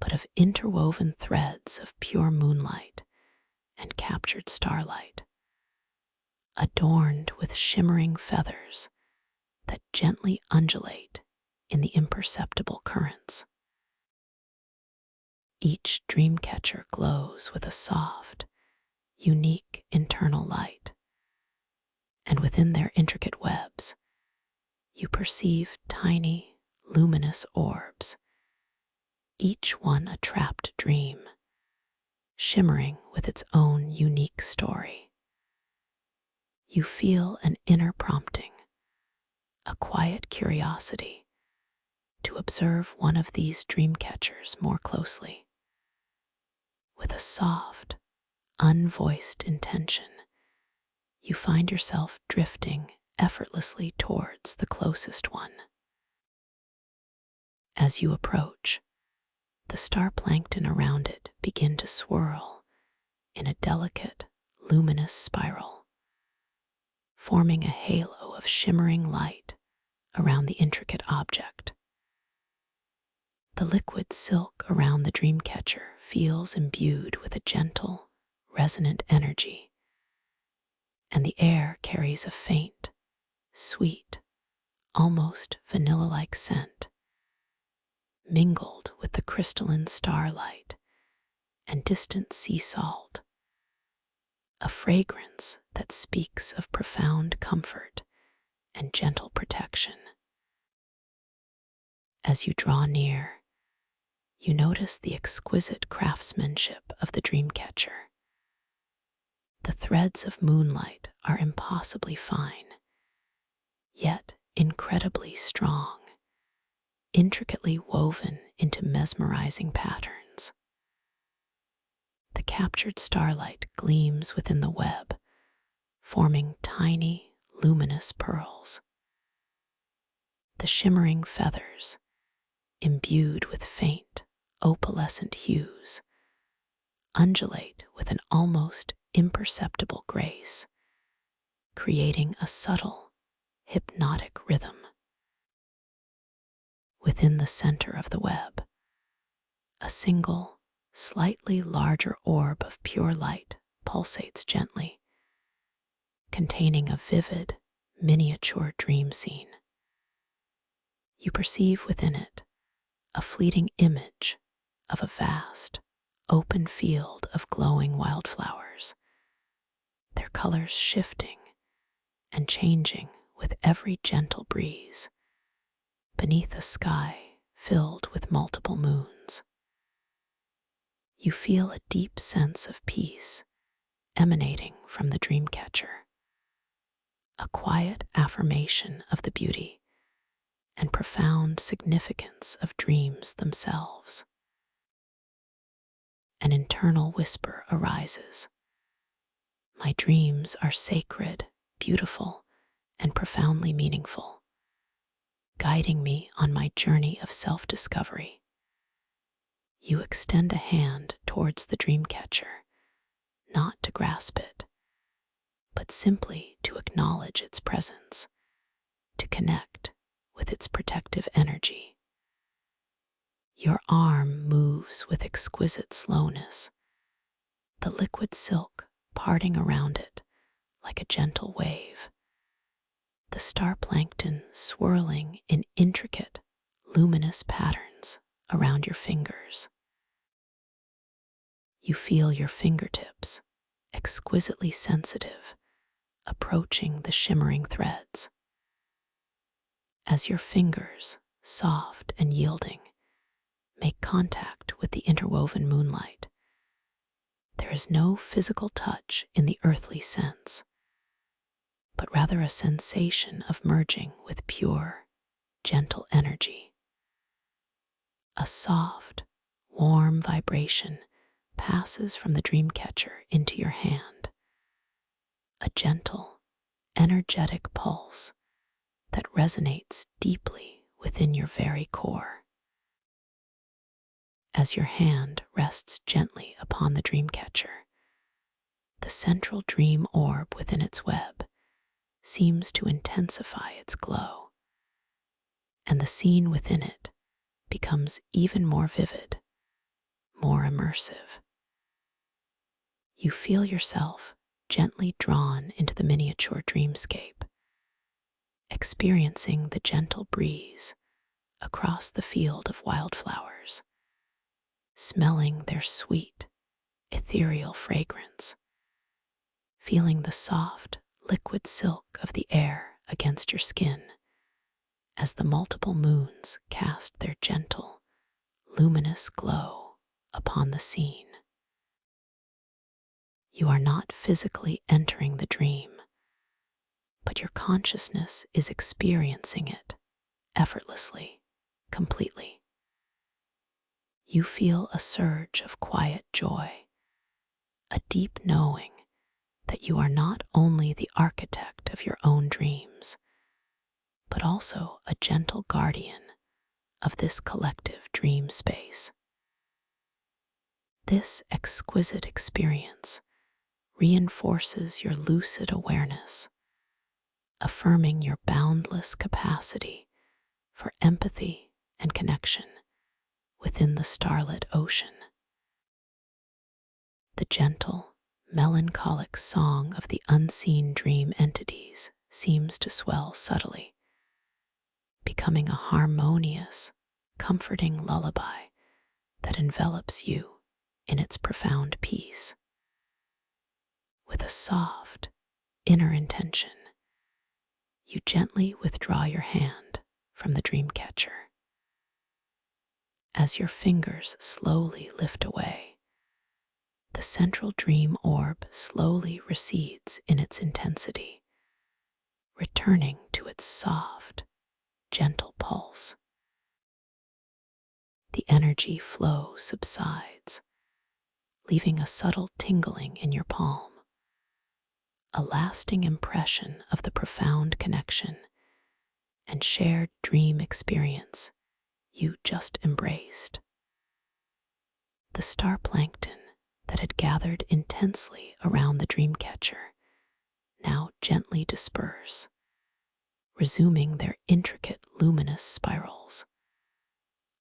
but of interwoven threads of pure moonlight and captured starlight, adorned with shimmering feathers that gently undulate in the imperceptible currents. Each dream catcher glows with a soft, unique internal light, and within their intricate webs, you perceive tiny, luminous orbs, each one a trapped dream, shimmering with its own unique story. You feel an inner prompting, a quiet curiosity to observe one of these dream catchers more closely. With a soft, unvoiced intention, you find yourself drifting effortlessly towards the closest one. As you approach, the star plankton around it begin to swirl in a delicate, luminous spiral, forming a halo of shimmering light around the intricate object. The liquid silk around the dream catcher feels imbued with a gentle, resonant energy, and the air carries a faint, sweet, almost vanilla-like scent, mingled with the crystalline starlight and distant sea salt, a fragrance that speaks of profound comfort and gentle protection. As you draw near, you notice the exquisite craftsmanship of the dream catcher. The threads of moonlight are impossibly fine, yet incredibly strong, intricately woven into mesmerizing patterns. The captured starlight gleams within the web, forming tiny, luminous pearls. The shimmering feathers, imbued with faint, opalescent hues, undulate with an almost imperceptible grace, creating a subtle, hypnotic rhythm. Within the center of the web, a single, slightly larger orb of pure light pulsates gently, containing a vivid, miniature dream scene. You perceive within it a fleeting image of a vast, open field of glowing wildflowers, their colors shifting and changing with every gentle breeze beneath a sky filled with multiple moons. You feel a deep sense of peace emanating from the dream catcher, a quiet affirmation of the beauty and profound significance of dreams themselves. An internal whisper arises. My dreams are sacred, beautiful, and profoundly meaningful, guiding me on my journey of self-discovery. You extend a hand towards the dream catcher, not to grasp it, but simply to acknowledge its presence, to connect with its protective energy. Your arm moves with exquisite slowness, the liquid silk parting around it like a gentle wave, the star plankton swirling in intricate, luminous patterns around your fingers. You feel your fingertips, exquisitely sensitive, approaching the shimmering threads. As your fingers, soft and yielding, make contact with the interwoven moonlight, there is no physical touch in the earthly sense, but rather a sensation of merging with pure, gentle energy. A soft, warm vibration passes from the dream catcher into your hand, a gentle, energetic pulse that resonates deeply within your very core. As your hand rests gently upon the dream catcher, the central dream orb within its web seems to intensify its glow, and the scene within it becomes even more vivid, more immersive. You feel yourself gently drawn into the miniature dreamscape, experiencing the gentle breeze across the field of wildflowers, smelling their sweet, ethereal fragrance, feeling the soft, liquid silk of the air against your skin as the multiple moons cast their gentle, luminous glow upon the scene. You are not physically entering the dream, but your consciousness is experiencing it effortlessly, completely. You feel a surge of quiet joy, a deep knowing that you are not only the architect of your own dreams, but also a gentle guardian of this collective dream space. This exquisite experience reinforces your lucid awareness, affirming your boundless capacity for empathy and connection within the starlit ocean. The gentle, melancholic song of the unseen dream entities seems to swell subtly, becoming a harmonious, comforting lullaby that envelops you in its profound peace. With a soft, inner intention, you gently withdraw your hand from the dream catcher. As your fingers slowly lift away, the central dream orb slowly recedes in its intensity, returning to its soft, gentle pulse. The energy flow subsides, leaving a subtle tingling in your palm, a lasting impression of the profound connection and shared dream experience you just embraced. The star plankton that had gathered intensely around the dream catcher now gently disperse, resuming their intricate luminous spirals,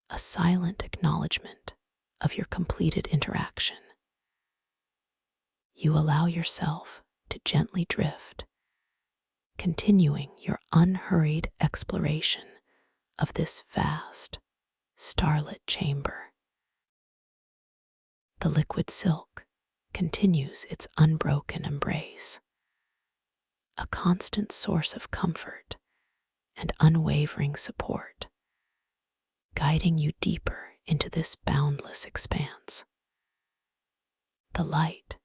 a silent acknowledgement of your completed interaction. You allow yourself to gently drift, continuing your unhurried exploration of this vast, starlit chamber. The liquid silk continues its unbroken embrace, a constant source of comfort and unwavering support, guiding you deeper into this boundless expanse. The light,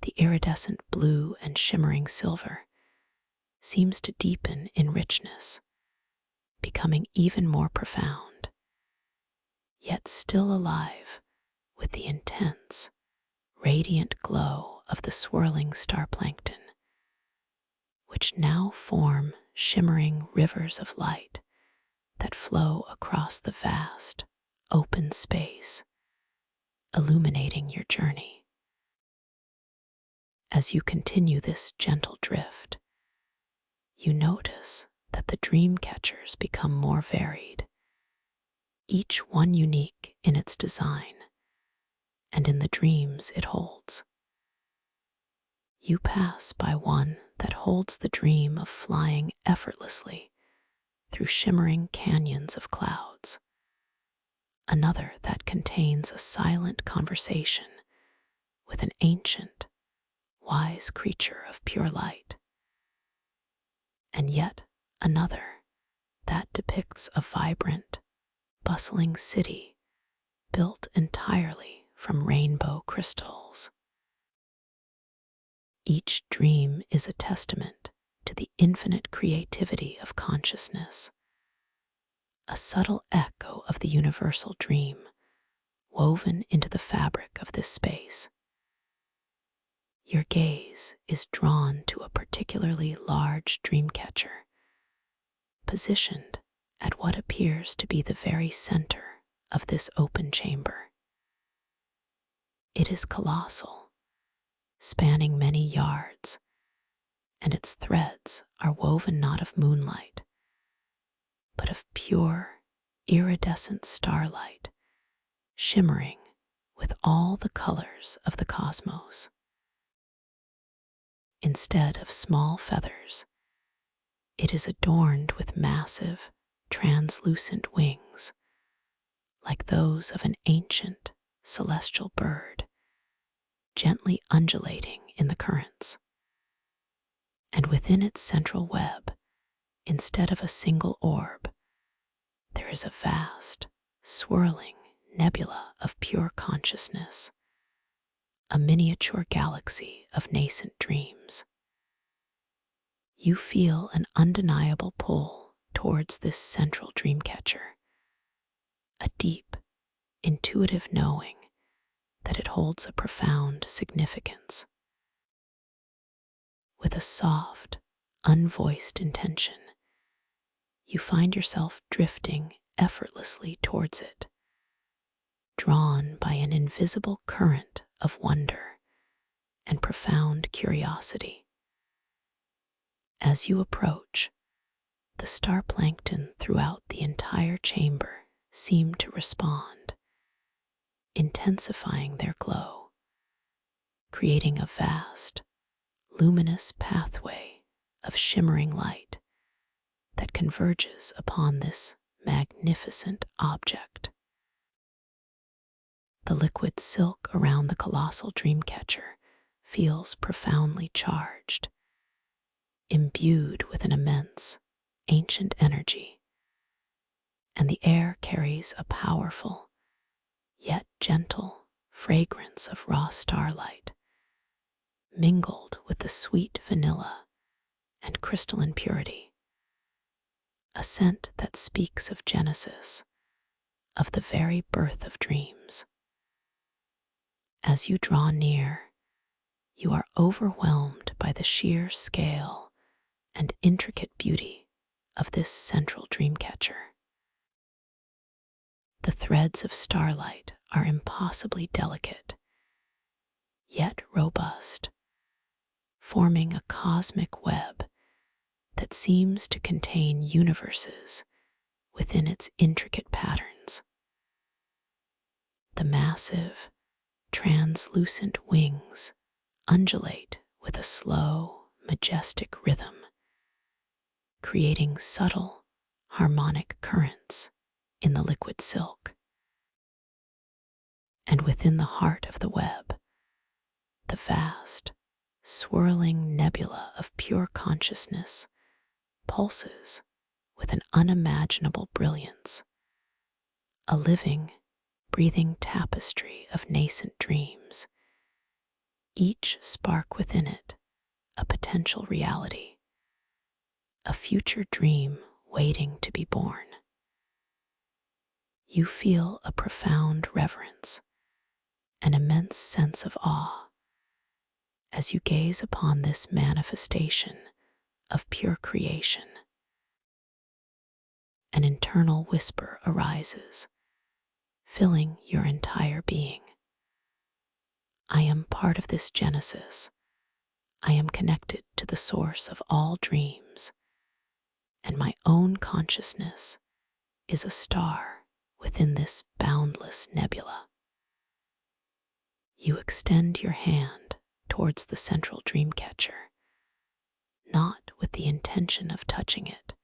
the iridescent blue and shimmering silver, seems to deepen in richness, becoming even more profound, yet still alive with the intense, radiant glow of the swirling star plankton, which now form shimmering rivers of light that flow across the vast, open space, illuminating your journey. As you continue this gentle drift, you notice that the dream catchers become more varied, each one unique in its design and in the dreams it holds. You pass by one that holds the dream of flying effortlessly through shimmering canyons of clouds, another that contains a silent conversation with an ancient, wise creature of pure light, and yet another that depicts a vibrant, bustling city built entirely from rainbow crystals. Each dream is a testament to the infinite creativity of consciousness, a subtle echo of the universal dream woven into the fabric of this space. Your gaze is drawn to a particularly large dream catcher, positioned at what appears to be the very center of this open chamber. It is colossal, spanning many yards, and its threads are woven not of moonlight, but of pure, iridescent starlight, shimmering with all the colors of the cosmos. Instead of small feathers, it is adorned with massive, translucent wings, like those of an ancient, celestial bird, gently undulating in the currents. And within its central web, instead of a single orb, there is a vast, swirling nebula of pure consciousness, a miniature galaxy of nascent dreams. You feel an undeniable pull towards this central dream catcher, a deep, intuitive knowing that it holds a profound significance. With a soft, unvoiced intention, you find yourself drifting effortlessly towards it, drawn by an invisible current of wonder and profound curiosity. As you approach, the star plankton throughout the entire chamber seem to respond, intensifying their glow, creating a vast, luminous pathway of shimmering light that converges upon this magnificent object. The liquid silk around the colossal dream catcher feels profoundly charged, imbued with an immense, ancient energy, and the air carries a powerful, yet gentle fragrance of raw starlight, mingled with the sweet vanilla and crystalline purity, a scent that speaks of Genesis, of the very birth of dreams. As you draw near, you are overwhelmed by the sheer scale and intricate beauty of this central dream catcher. The threads of starlight are impossibly delicate, yet robust, forming a cosmic web that seems to contain universes within its intricate patterns. The massive, translucent wings undulate with a slow, majestic rhythm, creating subtle, harmonic currents in the liquid silk. And within the heart of the web, the vast, swirling nebula of pure consciousness pulses with an unimaginable brilliance, a living, breathing tapestry of nascent dreams, each spark within it a potential reality, a future dream waiting to be born. You feel a profound reverence, an immense sense of awe, as you gaze upon this manifestation of pure creation. An internal whisper arises, filling your entire being. I am part of this genesis. I am connected to the source of all dreams, and my own consciousness is a star within this boundless nebula. You extend your hand towards the central dream catcher, not with the intention of touching it,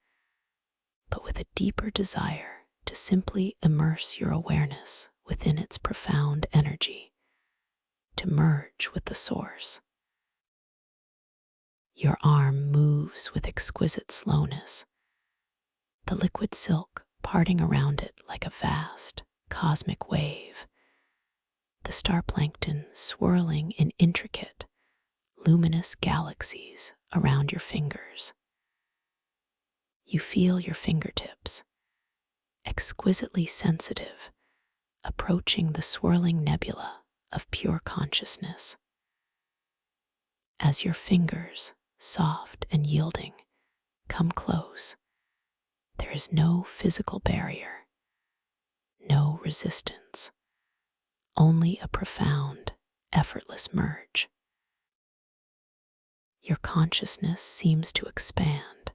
but with a deeper desire to simply immerse your awareness within its profound energy, to merge with the source. Your arm moves with exquisite slowness, the liquid silk parting around it like a vast, cosmic wave, the star plankton swirling in intricate, luminous galaxies around your fingers. You feel your fingertips, exquisitely sensitive, approaching the swirling nebula of pure consciousness. As your fingers, soft and yielding, come close, there is no physical barrier, no resistance, only a profound, effortless merge. Your consciousness seems to expand,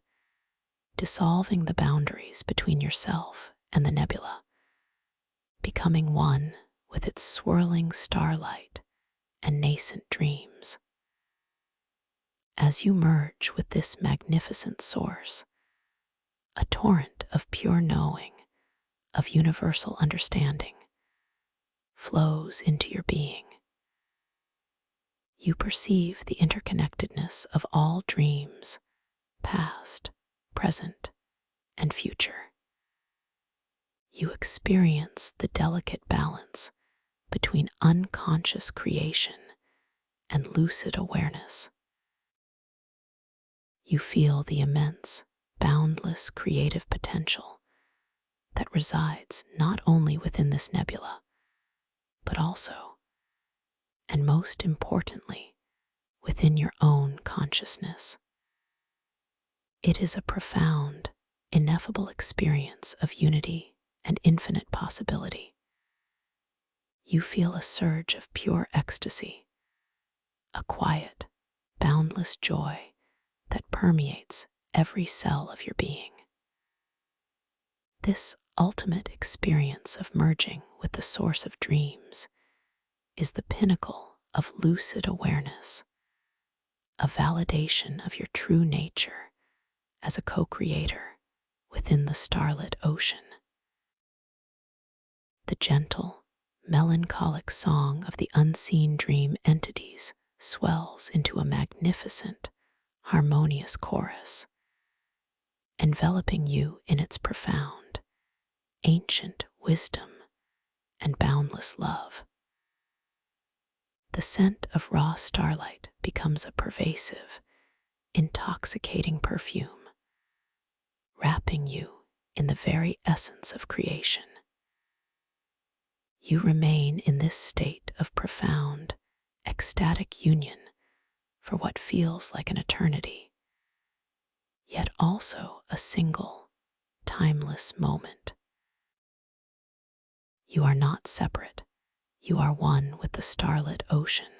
dissolving the boundaries between yourself and the nebula, becoming one with its swirling starlight and nascent dreams. As you merge with this magnificent source, a torrent of pure knowing, of universal understanding, flows into your being. You perceive the interconnectedness of all dreams, past, present, and future. You experience the delicate balance between unconscious creation and lucid awareness. You feel the immense, boundless creative potential that resides not only within this nebula, but also, and most importantly, within your own consciousness. It is a profound, ineffable experience of unity and infinite possibility. You feel a surge of pure ecstasy, a quiet, boundless joy that permeates every cell of your being. This ultimate experience of merging with the source of dreams is the pinnacle of lucid awareness, a validation of your true nature as a co-creator within the starlit ocean. The gentle, melancholic song of the unseen dream entities swells into a magnificent, harmonious chorus, enveloping you in its profound, ancient wisdom and boundless love. The scent of raw starlight becomes a pervasive, intoxicating perfume, wrapping you in the very essence of creation. You remain in this state of profound, ecstatic union for what feels like an eternity, yet also a single, timeless moment. You are not separate. You are one with the starlit ocean,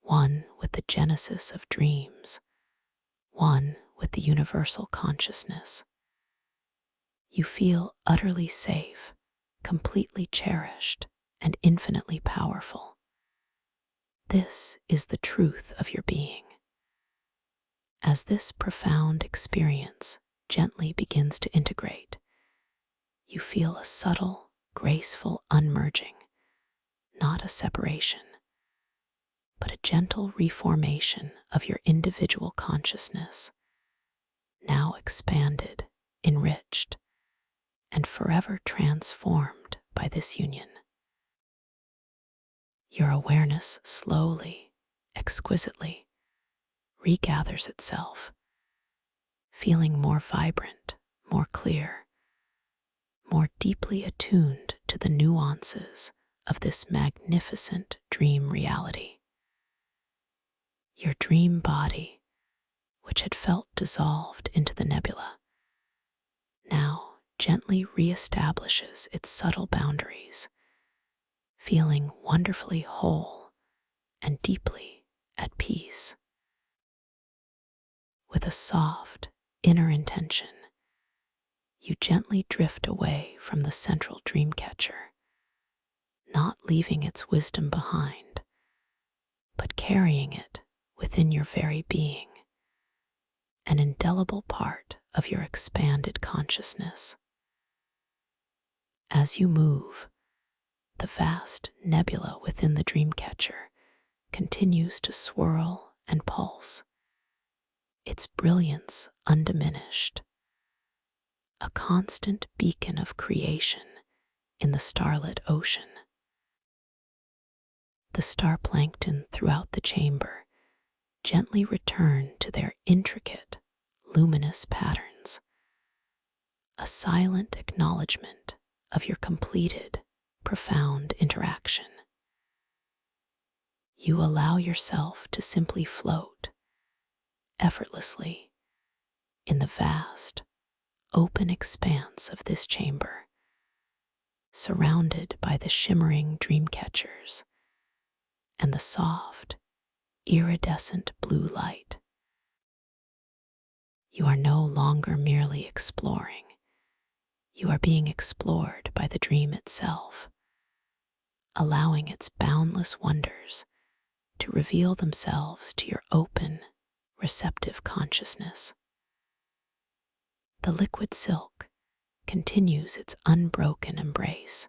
one with the genesis of dreams, one with the universal consciousness. You feel utterly safe, completely cherished, and infinitely powerful. This is the truth of your being. As this profound experience gently begins to integrate, you feel a subtle, graceful unmerging, not a separation, but a gentle reformation of your individual consciousness, now expanded, enriched, and forever transformed by this union. Your awareness slowly, exquisitely, regathers itself, feeling more vibrant, more clear, more deeply attuned to the nuances of this magnificent dream reality. Your dream body, which had felt dissolved into the nebula, now gently reestablishes its subtle boundaries, feeling wonderfully whole and deeply at peace. With a soft, inner intention, you gently drift away from the central dream catcher, not leaving its wisdom behind, but carrying it within your very being, an indelible part of your expanded consciousness. As you move, the vast nebula within the dream catcher continues to swirl and pulse, its brilliance undiminished, a constant beacon of creation in the starlit ocean. The star plankton throughout the chamber gently return to their intricate, luminous patterns, a silent acknowledgement of your completed, profound interaction. You allow yourself to simply float effortlessly in the vast, open expanse of this chamber, surrounded by the shimmering dream catchers and the soft, iridescent blue light. You are no longer merely exploring. You are being explored by the dream itself, allowing its boundless wonders to reveal themselves to your open, receptive consciousness. The liquid silk continues its unbroken embrace,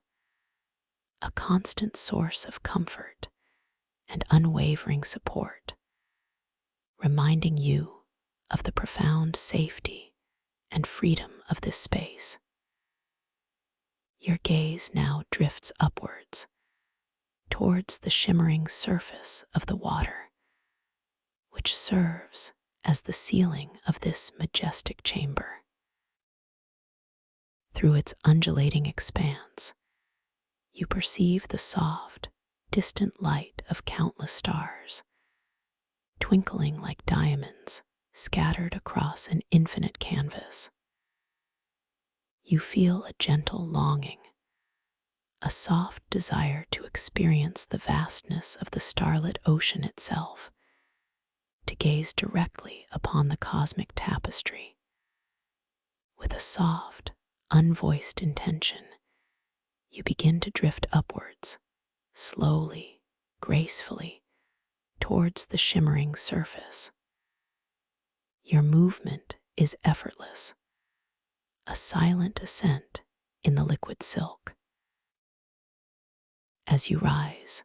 a constant source of comfort and unwavering support, reminding you of the profound safety and freedom of this space. Your gaze now drifts upwards, towards the shimmering surface of the water, which serves as the ceiling of this majestic chamber. Through its undulating expanse, you perceive the soft, distant light of countless stars, twinkling like diamonds scattered across an infinite canvas. You feel a gentle longing, a soft desire to experience the vastness of the starlit ocean itself, to gaze directly upon the cosmic tapestry. With a soft, unvoiced intention, you begin to drift upwards, slowly, gracefully, towards the shimmering surface. Your movement is effortless, a silent ascent in the liquid silk. As you rise,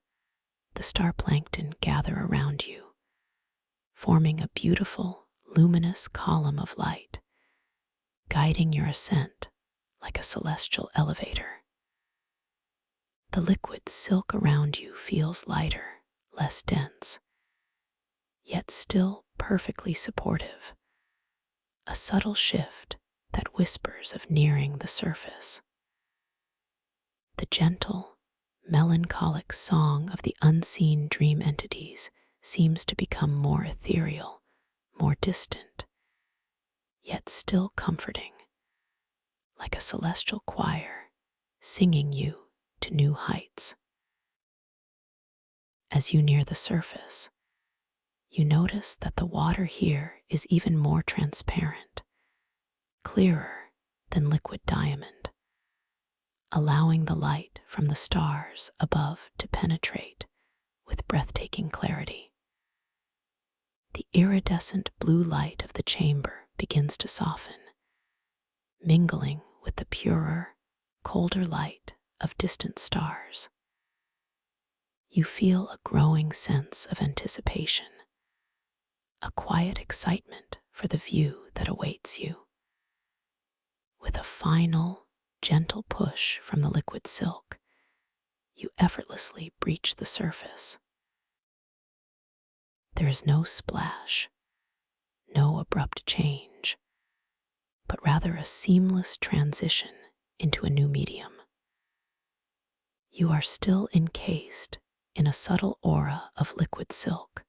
the star plankton gather around you, forming a beautiful, luminous column of light, guiding your ascent like a celestial elevator. The liquid silk around you feels lighter, less dense, yet still perfectly supportive, a subtle shift that whispers of nearing the surface. The gentle, melancholic song of the unseen dream entities seems to become more ethereal, more distant, yet still comforting, like a celestial choir singing you to new heights. As you near the surface, you notice that the water here is even more transparent, clearer than liquid diamond, allowing the light from the stars above to penetrate with breathtaking clarity. The iridescent blue light of the chamber begins to soften, mingling with the purer, colder light of distant stars. You feel a growing sense of anticipation, a quiet excitement for the view that awaits you. With a final, gentle push from the liquid silk, you effortlessly breach the surface. There is no splash, no abrupt change, but rather a seamless transition into a new medium. You are still encased in a subtle aura of liquid silk,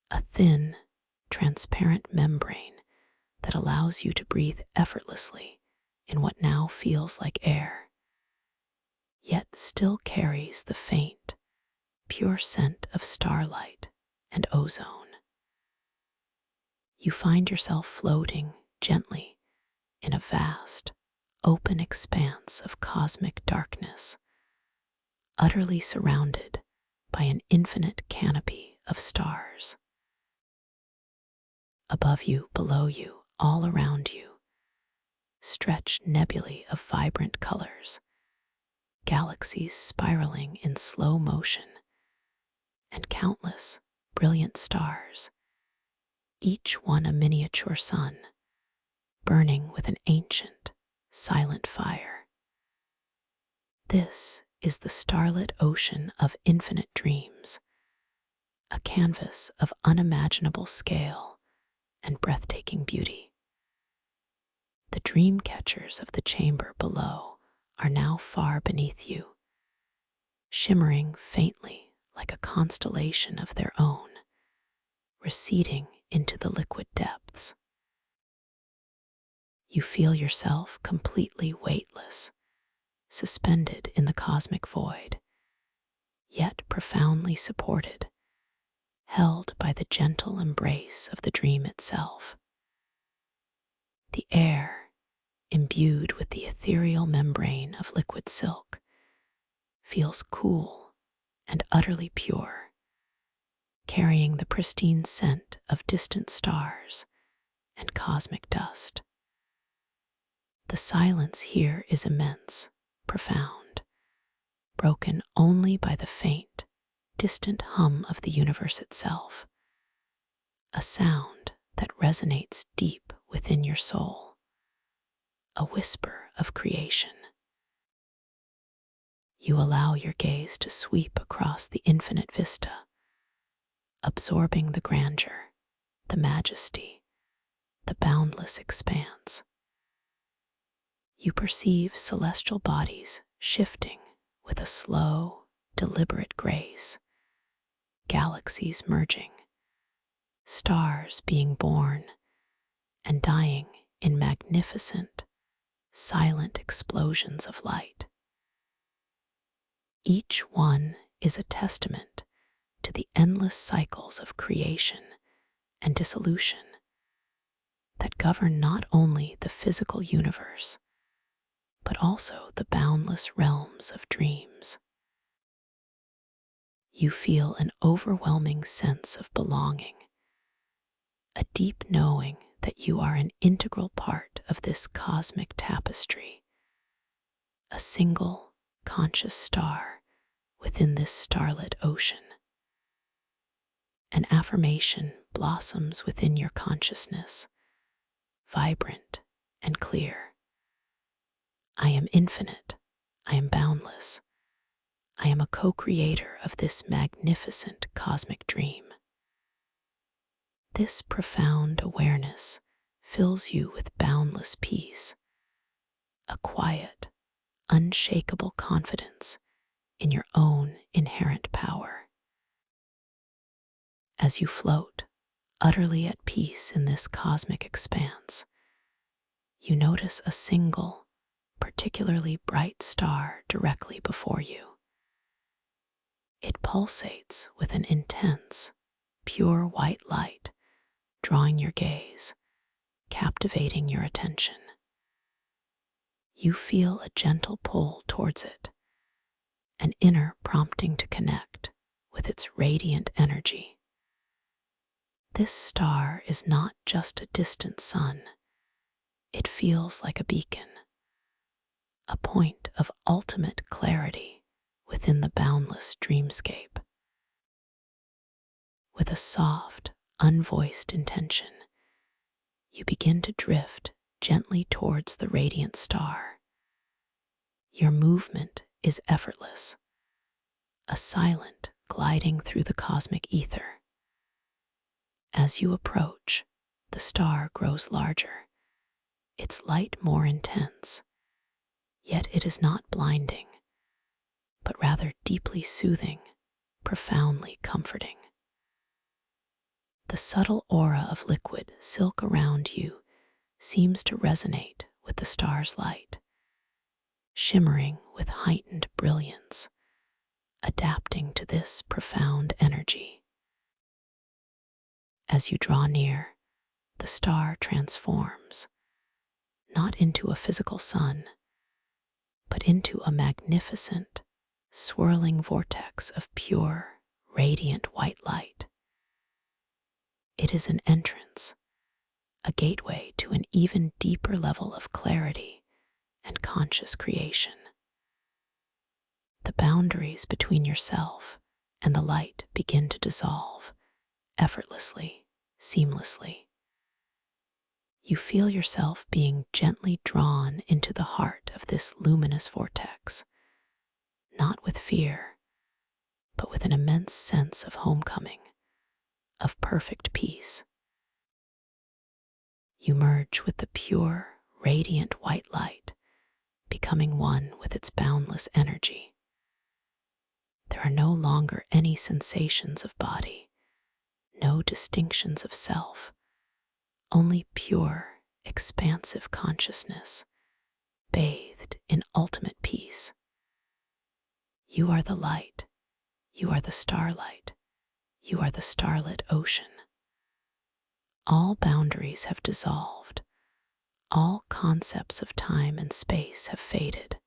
a thin, transparent membrane that allows you to breathe effortlessly in what now feels like air, yet still carries the faint, pure scent of starlight and ozone. You find yourself floating gently in a vast, open expanse of cosmic darkness, utterly surrounded by an infinite canopy of stars. Above you, below you, all around you, stretch nebulae of vibrant colors, galaxies spiraling in slow motion, and countless brilliant stars, each one a miniature sun, burning with an ancient, silent fire. This is the starlit ocean of infinite dreams, a canvas of unimaginable scale and breathtaking beauty. The dream catchers of the chamber below are now far beneath you, shimmering faintly like a constellation of their own, receding into the liquid depths. You feel yourself completely weightless, suspended in the cosmic void, yet profoundly supported, held by the gentle embrace of the dream itself. The air, imbued with the ethereal membrane of liquid silk, feels cool and utterly pure, carrying the pristine scent of distant stars and cosmic dust. The silence here is immense, profound, broken only by the faint, distant hum of the universe itself, a sound that resonates deep within your soul, a whisper of creation. You allow your gaze to sweep across the infinite vista, absorbing the grandeur, the majesty, the boundless expanse. You perceive celestial bodies shifting with a slow, deliberate grace, galaxies merging, stars being born and dying in magnificent, silent explosions of light. Each one is a testament to the endless cycles of creation and dissolution that govern not only the physical universe, but also the boundless realms of dreams. You feel an overwhelming sense of belonging, a deep knowing that you are an integral part of this cosmic tapestry, a single conscious star within this starlit ocean. An affirmation blossoms within your consciousness, vibrant and clear. I am infinite. I am boundless. I am a co-creator of this magnificent cosmic dream. This profound awareness fills you with boundless peace, a quiet, unshakable confidence in your own inherent power. As you float, utterly at peace in this cosmic expanse, you notice a single, particularly bright star directly before you. It pulsates with an intense, pure white light, drawing your gaze, captivating your attention. You feel a gentle pull towards it, an inner prompting to connect with its radiant energy. This star is not just a distant sun. It feels like a beacon, a point of ultimate clarity within the boundless dreamscape. With a soft, unvoiced intention, you begin to drift gently towards the radiant star. Your movement is effortless, a silent gliding through the cosmic ether. As you approach, the star grows larger, its light more intense, yet it is not blinding, but rather deeply soothing, profoundly comforting. The subtle aura of liquid silk around you seems to resonate with the star's light, shimmering with heightened brilliance, adapting to this profound energy. As you draw near, the star transforms, not into a physical sun, but into a magnificent, swirling vortex of pure, radiant white light. It is an entrance, a gateway to an even deeper level of clarity and conscious creation. The boundaries between yourself and the light begin to dissolve, effortlessly, seamlessly. You feel yourself being gently drawn into the heart of this luminous vortex, not with fear, but with an immense sense of homecoming, of perfect peace. You merge with the pure, radiant white light, becoming one with its boundless energy. There are no longer any sensations of body, no distinctions of self, only pure, expansive consciousness, bathed in ultimate peace. You are the light, you are the starlight, you are the starlit ocean. All boundaries have dissolved, all concepts of time and space have faded.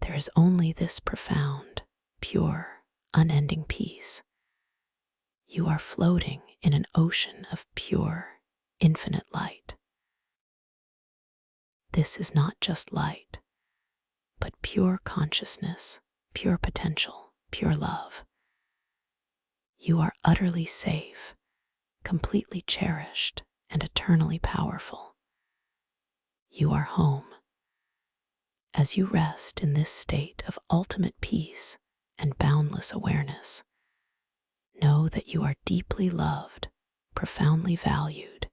There is only this profound, pure, unending peace. You are floating in an ocean of pure, infinite light. This is not just light, but pure consciousness, pure potential, pure love. You are utterly safe, completely cherished, and eternally powerful. You are home. As you rest in this state of ultimate peace and boundless awareness, know that you are deeply loved, profoundly valued,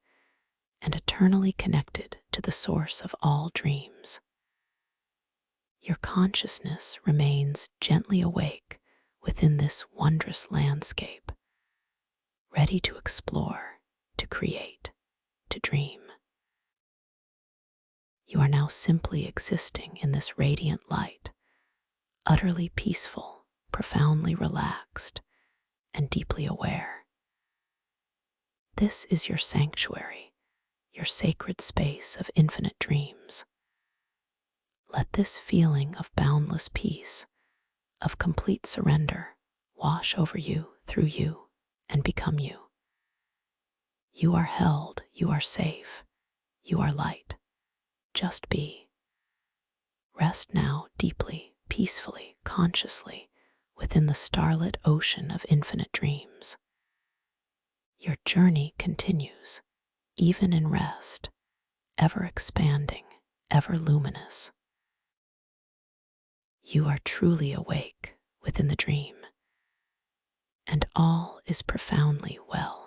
and eternally connected to the source of all dreams. Your consciousness remains gently awake within this wondrous landscape, ready to explore, to create, to dream. You are now simply existing in this radiant light, utterly peaceful, profoundly relaxed, and deeply aware. This is your sanctuary, your sacred space of infinite dreams. Let this feeling of boundless peace, of complete surrender, wash over you, through you, and become you. You are held, you are safe, you are light. Just be. Rest now deeply, peacefully, consciously, within the starlit ocean of infinite dreams. Your journey continues, even in rest, ever expanding, ever luminous. You are truly awake within the dream, and all is profoundly well.